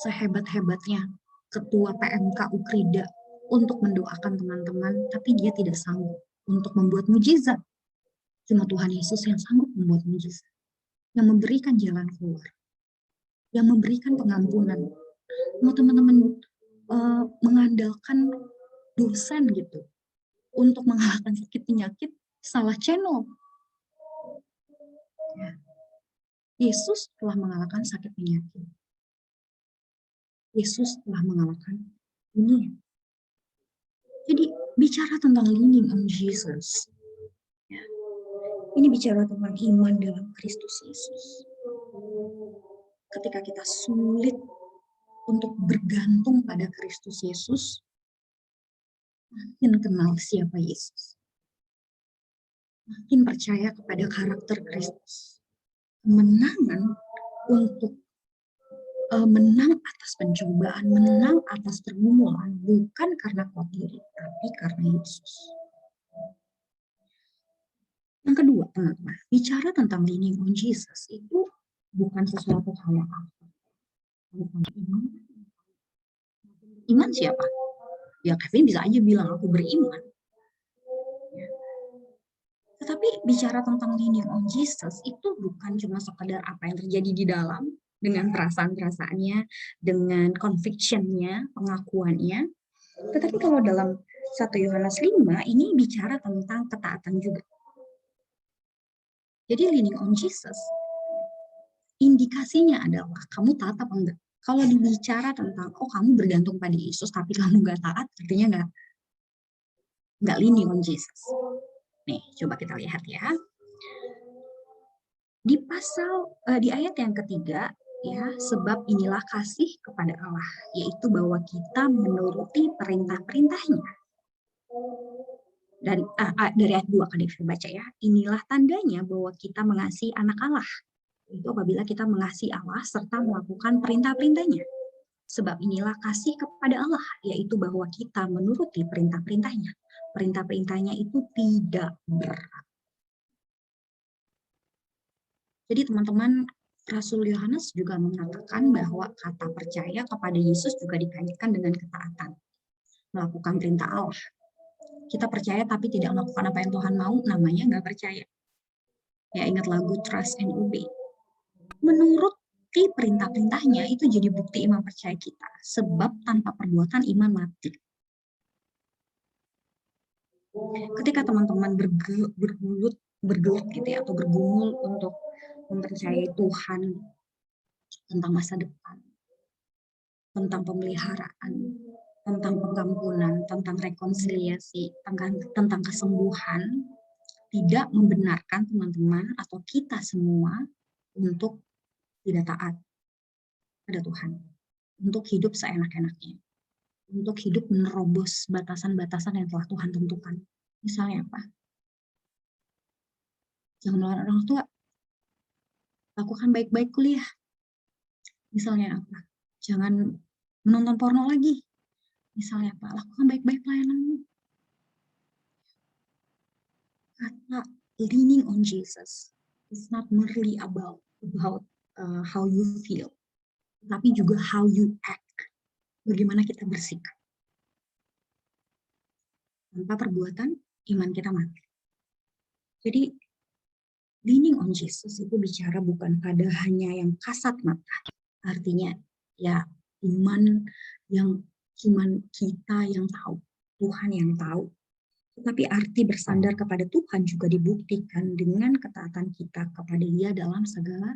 Sehebat-hebatnya Ketua PMK Ukrida untuk mendoakan teman-teman, tapi dia tidak sanggup untuk membuat mujizat. Cuma Tuhan Yesus yang sanggup membuat mujizat, yang memberikan jalan keluar, yang memberikan pengampunan. Mau teman-teman mengandalkan dosen gitu untuk mengalahkan sakit penyakit, salah channel. Ya. Yesus telah mengalahkan sakit penyakit. Yesus telah mengalahkan dunia. Jadi bicara tentang leaning on Jesus, ya, ini bicara tentang iman dalam Kristus Yesus. Ketika kita sulit untuk bergantung pada Kristus Yesus, makin kenal siapa Yesus, makin percaya kepada karakter Kristus. Kemenangan untuk menang atas pencobaan, menang atas pergumulan, bukan karena kuat diri, tapi karena Yesus. Yang kedua, teman-teman, bicara tentang leaning on Jesus itu bukan sesuatu hal yang apa. Iman. Iman siapa? Ya Kevin bisa aja bilang aku beriman. Ya. Tetapi bicara tentang leaning on Jesus itu bukan cuma sekedar apa yang terjadi di dalam dengan perasaan-perasaannya, dengan conviction-nya, pengakuannya. Tetapi kalau dalam 1 Yohanes 5 ini bicara tentang ketaatan juga. Jadi leaning on Jesus indikasinya adalah kamu taat apa enggak. Kalau dibicara tentang kamu bergantung pada Yesus tapi kamu nggak taat, artinya nggak leaning on Jesus. Nih, coba kita lihat ya. Di ayat yang ketiga, ya, sebab inilah kasih kepada Allah, yaitu bahwa kita menuruti perintah-perintahnya. Dan dari ayat 2 kan kita baca ya, inilah tandanya bahwa kita mengasihi anak Allah, itu apabila kita mengasihi Allah serta melakukan perintah-perintahnya. Sebab inilah kasih kepada Allah, yaitu bahwa kita menuruti perintah-perintahnya. Perintah-perintahnya itu tidak berat. Jadi teman-teman, Rasul Yohanes juga mengatakan bahwa kata percaya kepada Yesus juga dikaitkan dengan ketaatan. Melakukan perintah Allah. Kita percaya tapi tidak melakukan apa yang Tuhan mau, namanya nggak percaya. Ya, ingat lagu Trust and Obey. Menuruti perintah-perintahnya itu jadi bukti iman percaya kita. Sebab tanpa perbuatan iman mati. Ketika teman-teman bergelut gitu ya, atau bergumul untuk mempercayai Tuhan tentang masa depan, tentang pemeliharaan, tentang pengampunan, tentang rekonsiliasi, tentang kesembuhan, tidak membenarkan teman-teman atau kita semua untuk tidak taat pada Tuhan, untuk hidup seenak-enaknya, untuk hidup menerobos batasan-batasan yang telah Tuhan tentukan. Misalnya apa? Jangan melawan orang tua. Lakukan baik-baik kuliah. Misalnya apa? Jangan menonton porno lagi. Misalnya apa? Lakukan baik-baik pelayananmu. Kata leaning on Jesus is not merely about how you feel, tapi juga how you act. Bagaimana kita bersikap. Tanpa perbuatan, iman kita mati. Jadi leaning on Jesus itu bicara bukan pada hanya yang kasat mata. Artinya ya iman yang cuman kita yang tahu, Tuhan yang tahu. Tetapi arti bersandar kepada Tuhan juga dibuktikan dengan ketaatan kita kepada Dia dalam segala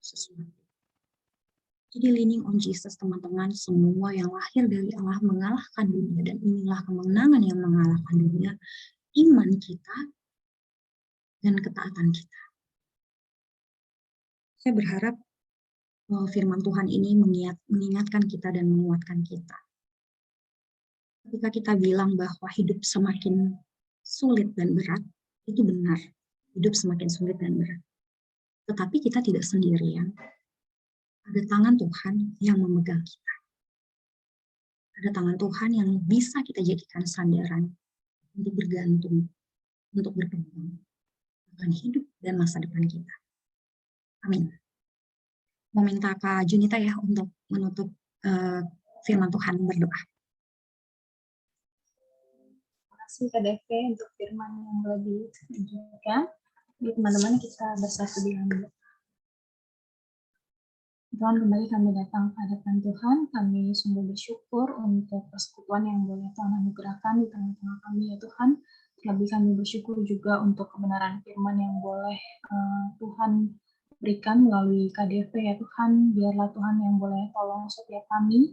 sesuatu. Jadi leaning on Jesus teman-teman, semua yang lahir dari Allah mengalahkan dunia, dan inilah kemenangan yang mengalahkan dunia, iman kita dan ketaatan kita. Saya berharap firman Tuhan ini mengingatkan kita dan menguatkan kita. Ketika kita bilang bahwa hidup semakin sulit dan berat, itu benar. Hidup semakin sulit dan berat. Tetapi kita tidak sendirian. Ada tangan Tuhan yang memegang kita. Ada tangan Tuhan yang bisa kita jadikan sandaran untuk bergantung, untuk berpegang akan hidup dan masa depan kita. Amin. Mau minta Kak Junita ya untuk menutup firman Tuhan, berdoa. Terima kasih Kak Deve untuk firman yang lebih menunjukkan. Jadi teman-teman kita bersatu di dalam. Tuhan, kembali kami datang ke hadapan Tuhan. Kami sungguh bersyukur untuk persekutuan yang boleh Tuhan anugerahkan di tengah-tengah kami ya Tuhan. Terlebih kami bersyukur juga untuk kebenaran firman yang boleh Tuhan berikan melalui KDV ya Tuhan. Biarlah Tuhan yang boleh tolong setiap kami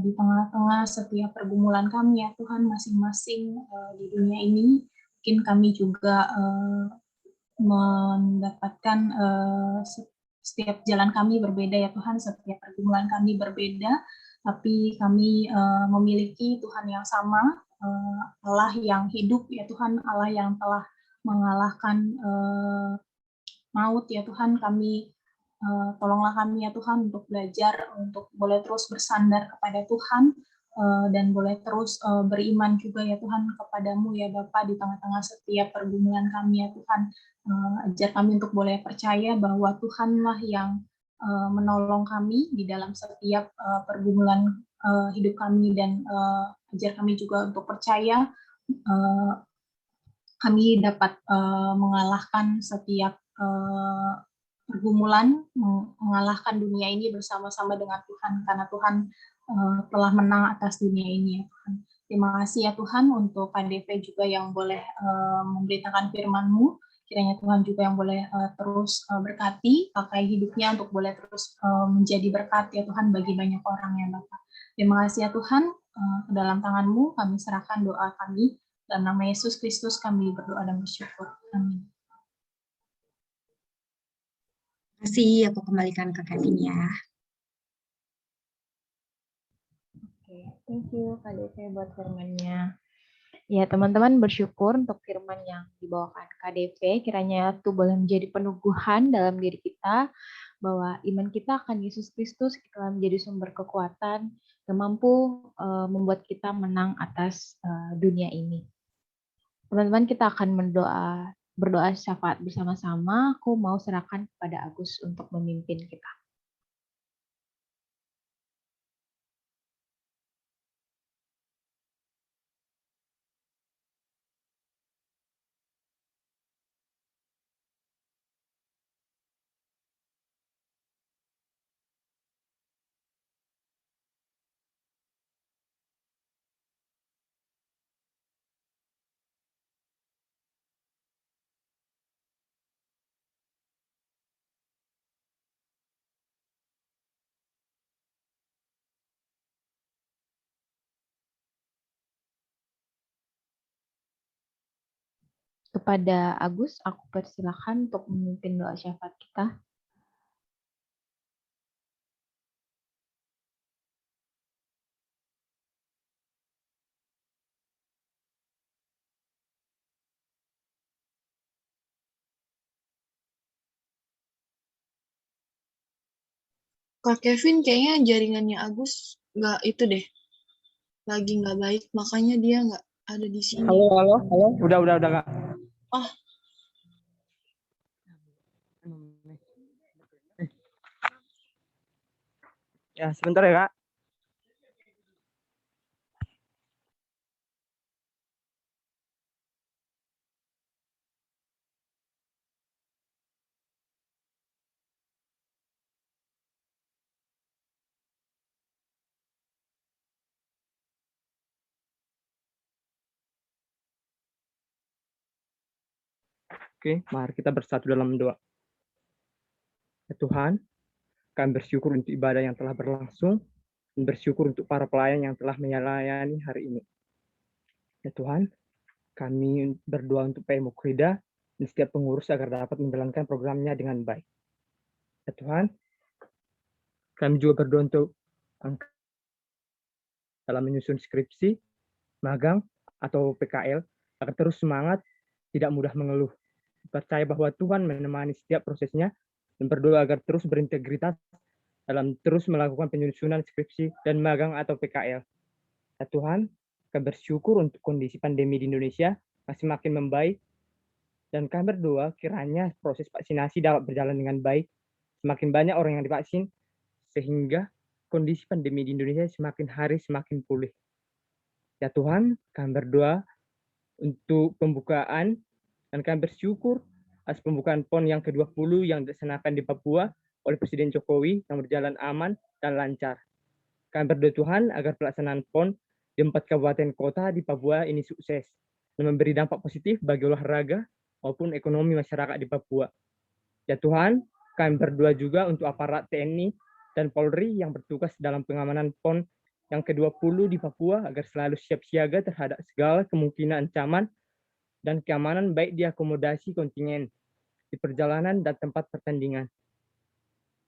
di tengah-tengah setiap pergumulan kami ya Tuhan masing-masing di dunia ini. Mungkin kami juga mendapatkan setiap jalan kami berbeda ya Tuhan, setiap pergumulan kami berbeda, tapi kami memiliki Tuhan yang sama, Allah yang hidup ya Tuhan, Allah yang telah mengalahkan maut ya Tuhan. Kami tolonglah kami ya Tuhan untuk belajar, untuk boleh terus bersandar kepada Tuhan, dan boleh terus beriman juga ya Tuhan kepadamu ya Bapa di tengah-tengah setiap pergumulan kami ya Tuhan. Ajar kami untuk boleh percaya bahwa Tuhanlah yang menolong kami di dalam setiap pergumulan hidup kami, dan ajar kami juga untuk percaya kami dapat mengalahkan setiap pergumulan, mengalahkan dunia ini bersama-sama dengan Tuhan, karena Tuhan telah menang atas dunia ini ya Tuhan. Terima kasih ya Tuhan untuk KDV juga yang boleh memberitakan firman-Mu. Kiranya Tuhan juga yang boleh terus berkati, pakai hidupnya untuk boleh terus menjadi berkat ya Tuhan bagi banyak orang ya Bapak. Terima kasih ya Tuhan, ke dalam tangan-Mu kami serahkan doa kami. Dalam nama Yesus Kristus kami berdoa dan bersyukur. Amin. Terima kasih, aku kembalikan ke Kevin ya. Oke, thank you Kak Deve buat firman-nya. Ya, teman-teman bersyukur untuk firman yang dibawakan Kak Deve. Kiranya itu boleh menjadi peneguhan dalam diri kita bahwa iman kita akan Yesus Kristus telah menjadi sumber kekuatan yang mampu membuat kita menang atas dunia ini. Teman-teman, kita akan berdoa syafaat bersama-sama. Aku mau serahkan kepada Agus untuk memimpin kita. Kepada Agus, aku persilakan untuk memimpin doa syafaat kita. Kak Kevin kayaknya jaringannya Agus nggak itu deh, lagi nggak baik, makanya dia nggak ada di sini. Halo. Udah Kak. Oh, Ya, sebentar ya, Kak. Oke, mari kita bersatu dalam doa. Ya Tuhan, kami bersyukur untuk ibadah yang telah berlangsung, dan bersyukur untuk para pelayan yang telah melayani hari ini. Ya Tuhan, kami berdoa untuk PMU Krida dan setiap pengurus agar dapat menjalankan programnya dengan baik. Ya Tuhan, kami juga berdoa untuk dalam menyusun skripsi, magang, atau PKL, agar terus semangat, tidak mudah mengeluh. Percaya bahwa Tuhan menemani setiap prosesnya, dan berdoa agar terus berintegritas dalam terus melakukan penyusunan skripsi dan magang atau PKL. Ya Tuhan, kami bersyukur untuk kondisi pandemi di Indonesia masih makin membaik, dan kami berdoa kiranya proses vaksinasi dapat berjalan dengan baik, semakin banyak orang yang divaksin, sehingga kondisi pandemi di Indonesia semakin hari semakin pulih. Ya Tuhan, kami berdoa untuk pembukaan, dan kami bersyukur atas pembukaan PON yang ke-20 yang dilaksanakan di Papua oleh Presiden Jokowi yang berjalan aman dan lancar. Kami berdoa Tuhan agar pelaksanaan PON di 4 kabupaten kota di Papua ini sukses dan memberi dampak positif bagi olahraga maupun ekonomi masyarakat di Papua. Ya Tuhan, kami berdoa juga untuk aparat TNI dan Polri yang bertugas dalam pengamanan PON yang ke-20 di Papua agar selalu siap siaga terhadap segala kemungkinan ancaman dan keamanan baik di akomodasi kontingen, di perjalanan dan tempat pertandingan.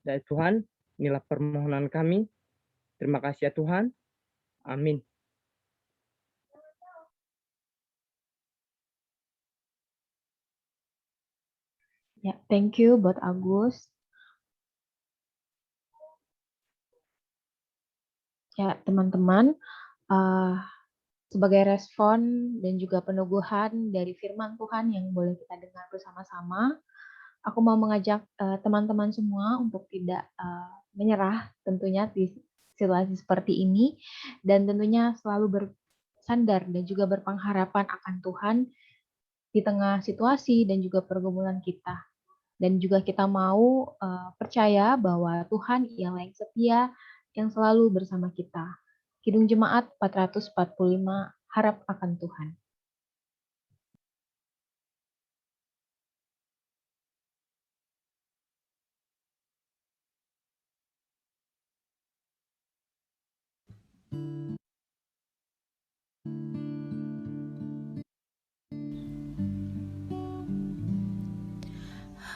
Dan Tuhan, inilah permohonan kami. Terima kasih ya Tuhan. Amin. Ya, thank you buat Agus. Ya, teman-teman, sebagai respon dan juga peneguhan dari firman Tuhan yang boleh kita dengar bersama-sama, aku mau mengajak teman-teman semua untuk tidak menyerah tentunya di situasi seperti ini, dan tentunya selalu bersandar dan juga berpengharapan akan Tuhan di tengah situasi dan juga pergumulan kita. Dan juga kita mau percaya bahwa Tuhan ialah yang setia, yang selalu bersama kita. Kidung Jemaat 445, harap akan Tuhan.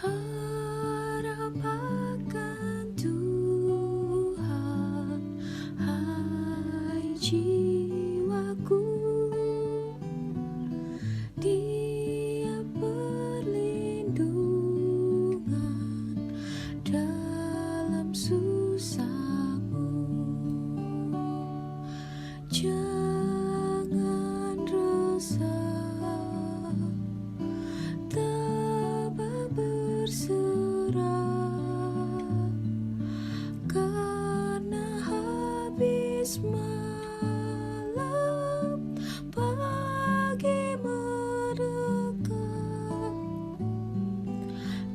Harap akan Tuhan, hai jiwaku, Dia perlindungan dalam susahmu. Jangan resah, tabah berserah, karena habis malam pagi mendekat.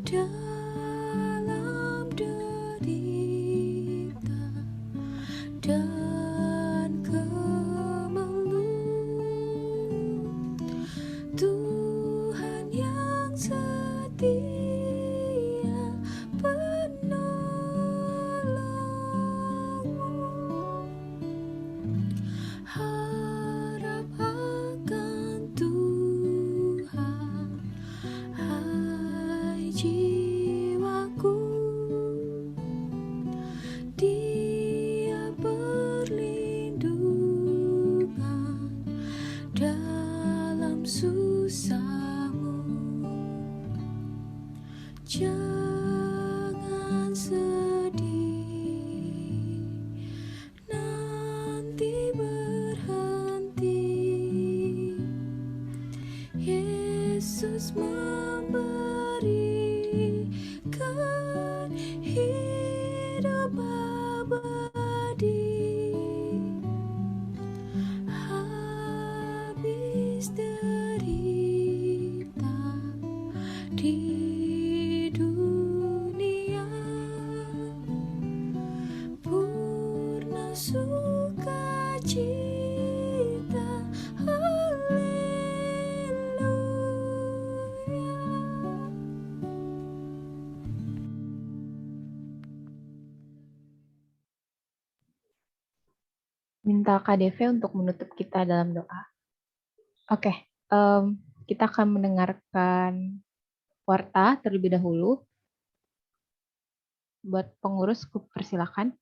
Dalam derita dan kemelut, Tuhan yang setia penolongmu. Harap akan Tuhan, hai jiwaku, Dia perlindungan dalam susahmu. Jangan sedih, nanti berhenti. Yesus memberikan hidup abadi. Habis derita di dunia, purna sukacita. Haleluya. Minta KDV untuk menutup kita dalam doa. Oke, kita akan mendengarkan warta terlebih dahulu. Buat pengurus, persilakan.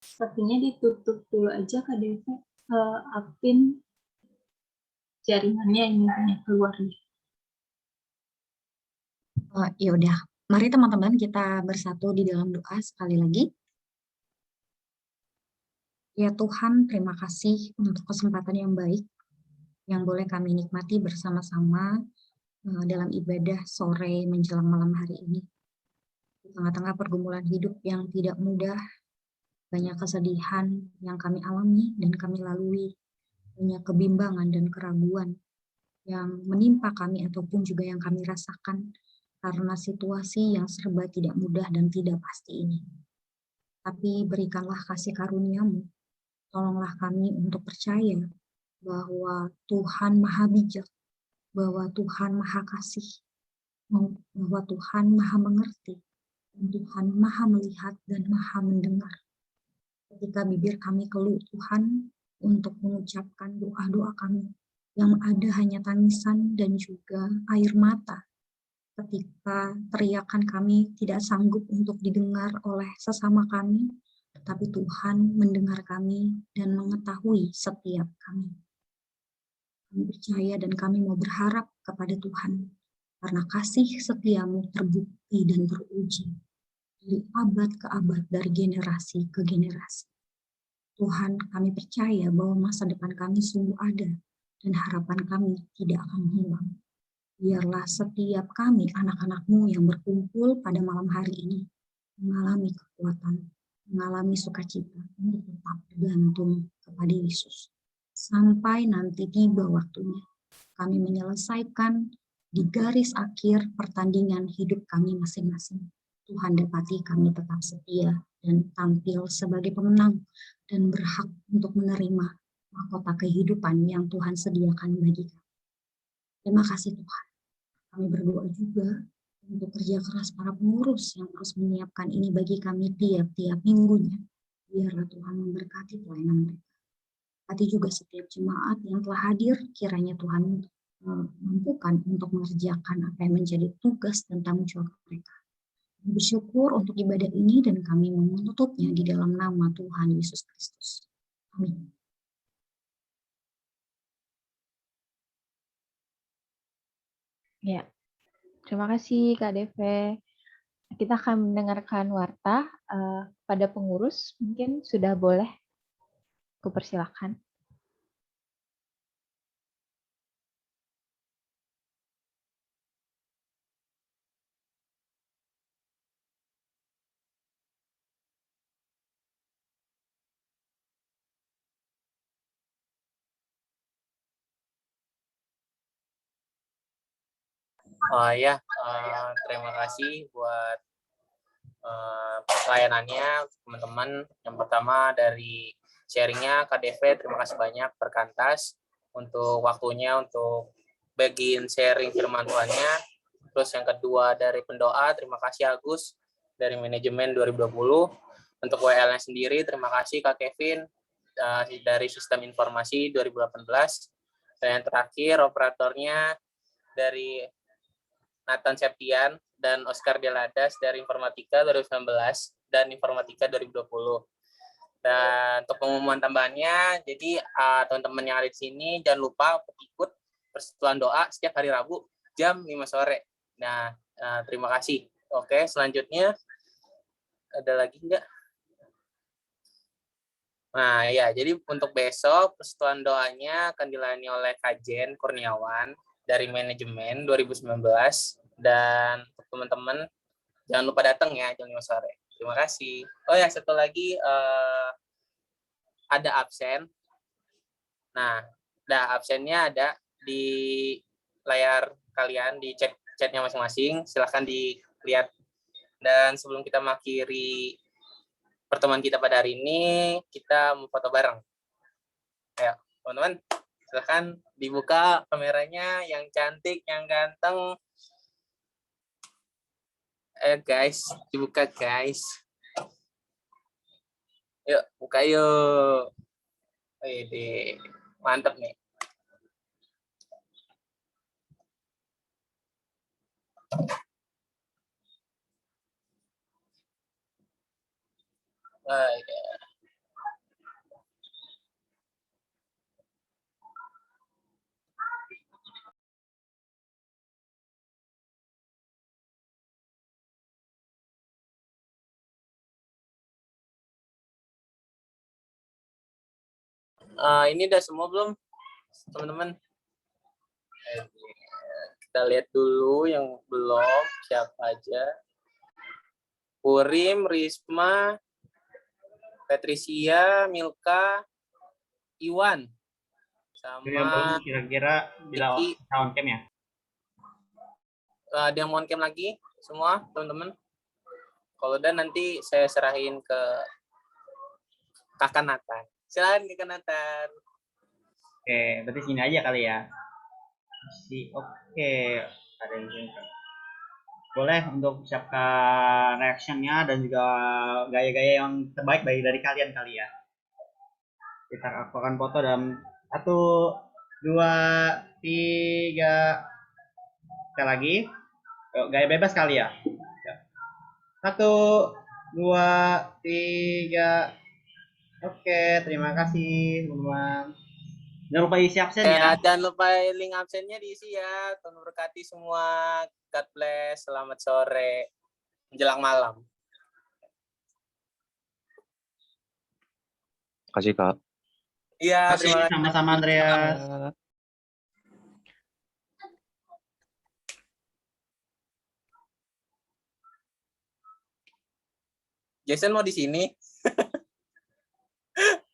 Sepertinya ditutup dulu aja Kak Deve. Apin jaringannya ini keluar nih. Ya udah, mari teman-teman kita bersatu di dalam doa sekali lagi. Ya Tuhan, terima kasih untuk kesempatan yang baik yang boleh kami nikmati bersama-sama dalam ibadah sore menjelang malam hari ini. Di tengah-tengah pergumulan hidup yang tidak mudah, banyak kesedihan yang kami alami dan kami lalui, banyak kebimbangan dan keraguan yang menimpa kami ataupun juga yang kami rasakan karena situasi yang serba tidak mudah dan tidak pasti ini. Tapi berikanlah kasih karunia-Mu, tolonglah kami untuk percaya bahwa Tuhan Maha Bijak, bahwa Tuhan Maha Kasih, bahwa Tuhan Maha Mengerti, dan Tuhan Maha Melihat dan Maha Mendengar. Ketika bibir kami keluh Tuhan untuk mengucapkan doa-doa kami, yang ada hanya tangisan dan juga air mata, ketika teriakan kami tidak sanggup untuk didengar oleh sesama kami, tetapi Tuhan mendengar kami dan mengetahui setiap kami. Kami percaya dan kami mau berharap kepada Tuhan, karena kasih setia-Mu terbukti dan teruji dari abad ke abad, dari generasi ke generasi. Tuhan, kami percaya bahwa masa depan kami sungguh ada dan harapan kami tidak akan hilang. Biarlah setiap kami, anak-anak-Mu yang berkumpul pada malam hari ini, mengalami kekuatan, mengalami sukacita untuk tetap bergantung kepada Yesus. Sampai nanti tiba waktunya, kami menyelesaikan di garis akhir pertandingan hidup kami masing-masing. Tuhan dapati kami tetap setia dan tampil sebagai pemenang dan berhak untuk menerima mahkota kehidupan yang Tuhan sediakan bagi kami. Terima kasih Tuhan. Kami berdoa juga untuk kerja keras para pengurus yang terus menyiapkan ini bagi kami tiap-tiap minggunya. Biarlah Tuhan memberkati pelayanan mereka. Berkati juga setiap jemaat yang telah hadir, kiranya Tuhan mampukan untuk mengerjakan apa yang menjadi tugas dan tanggung jawab mereka. Kami bersyukur untuk ibadah ini dan kami menutupnya di dalam nama Tuhan Yesus Kristus. Amin. Ya, terima kasih Kak Deve. Kita akan mendengarkan warta pada pengurus. Mungkin sudah boleh kupersilakan. Terima kasih buat pelayanannya teman-teman. Yang pertama dari sharingnya Kak Deve, terima kasih banyak Perkantas untuk waktunya untuk bagiin sharing firman Tuhannya. Terus yang kedua dari pendoa, terima kasih Agus dari manajemen 2020. Untuk WL-nya sendiri, terima kasih Kak Kevin dari sistem informasi 2018. Dan yang terakhir operatornya dari Nathan Septian dan Oscar Deladas dari Informatika 2019 dan Informatika 2020. Dan untuk pengumuman tambahannya, jadi teman-teman yang ada di sini jangan lupa untuk ikut persekutuan doa setiap hari Rabu jam 5 sore. Nah, terima kasih. Oke, selanjutnya ada lagi enggak? Nah, ya, jadi untuk besok persekutuan doanya akan dilayani oleh Kak Jen Kurniawan dari manajemen 2019, dan untuk teman-teman jangan lupa datang ya jam 5 sore. Terima kasih. Oh ya, satu lagi ada absen. Nah, absennya ada di layar kalian, di chatnya masing-masing. Silahkan dilihat. Dan sebelum kita mengakhiri pertemuan kita pada hari ini, kita mau foto bareng. Ayo, teman-teman, silahkan dibuka kameranya, yang cantik, yang ganteng. Guys, dibuka guys. Yuk, buka yuk. Wih, mantap nih. Ini udah semua belum, teman-teman? Kita lihat dulu yang belum, siapa aja. Purim, Risma, Patricia, Milka, Iwan, Yang belum sama kira-kira bila Iki. on cam ya. Ada yang mau on cam lagi semua teman-teman? Kalau udah nanti saya serahin ke Kakak Nathan. Silakan Kakak Nathan. Oke, berarti sini aja kali ya. Oke, ada yang boleh untuk siapkan reactionnya dan juga gaya-gaya yang terbaik dari kalian kali ya. Kita akan foto dalam 1, 2, 3. Sekali lagi. Gaya bebas kali ya. 1, 2, 3. Oke, terima kasih teman-teman. Jangan lupa isi absen ya. Jangan lupa link absennya diisi ya. Tuhan berkati semua. God bless. Selamat sore. Menjelang malam. Kasih Kak. Iya, Terima kasih sama-sama Andreas. Jason mau di sini?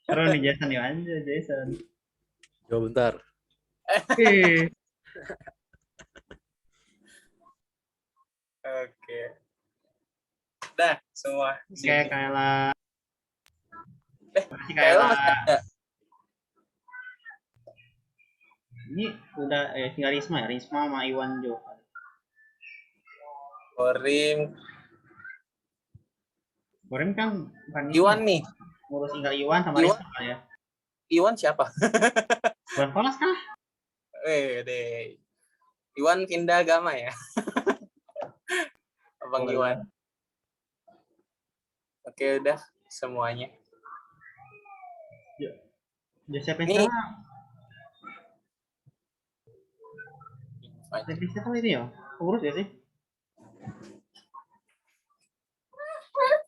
Seru nih Jason ya, anjir Jason. Coba bentar. Oke. Udah semua. Oke, Kayla. Makasih Kayla Kayla. masih ada. Ini udah tinggal Risma ya, Risma sama Iwan Jo. Borim kan bukan Iwan nih. Ngurus tinggal Iwan sama Iwan? Risma ya. Iwan siapa? Iwan Polas kah? Deh. Iwan pindah agama ya. Abang Iwan. Oke, udah semuanya. Joseph Nih. Stella ini ya? Urus ya sih?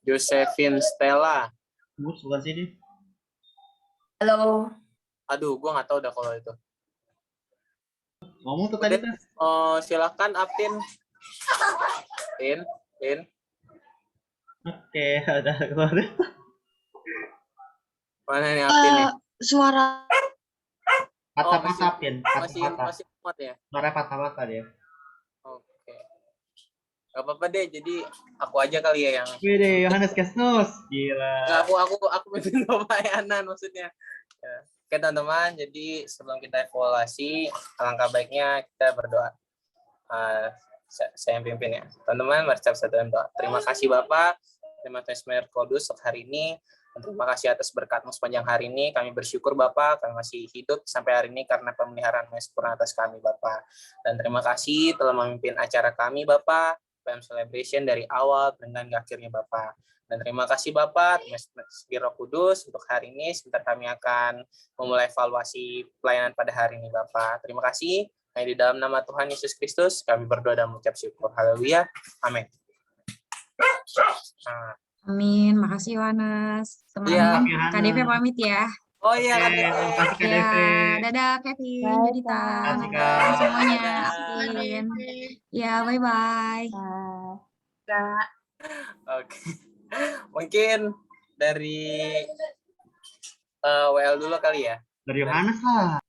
Josephine Stella. Urus bukan sih dia? Halo. Aduh, gua nggak tahu dah kalau itu. Ngomong tuh tadi tuh. Silakan Apin. Pin. Oke, ada keluar. Mana nih Apin nih? Suara Patah-patah Pin. Masih muat ya? Suara patah-patah dia. Oke. Gak apa-apa deh, jadi aku aja kali ya yang. Wih, Yohanes Kesnus. Gila. Nggak, aku pimpin pelayanan maksudnya. Ya. Oke teman-teman, jadi sebelum kita evaluasi, alangkah baiknya kita berdoa. Saya yang pimpin ya. Teman-teman, mari kita satu doa. Terima kasih Bapak, terima kasih Mayor Kodus untuk hari ini. Terima kasih atas berkat-Mu sepanjang hari ini. Kami bersyukur Bapak, kami masih hidup sampai hari ini karena pemeliharaan-Mu yang sempurna atas kami Bapak. Dan terima kasih telah memimpin acara kami Bapak, PM Celebration dari awal dengan akhirnya Bapak. Dan terima kasih Bapak, Roh Kudus untuk hari ini. Sebentar kami akan memulai evaluasi pelayanan pada hari ini Bapak. Terima kasih. Di dalam nama Tuhan Yesus Kristus, kami berdoa dan mengucap syukur. Haleluya. Amin. Amin. Makasih Yohanes. Iya. Teman-teman, KDP pamit ya. Oh iya, Terima kasih KDP. Dadah Kevin, Bye, Judita, Kak. Nathan, semuanya. Dadah. Apin. Ya, bye-bye. Oke. Mungkin dari WL dulu kali ya. Dari Yohanes lah.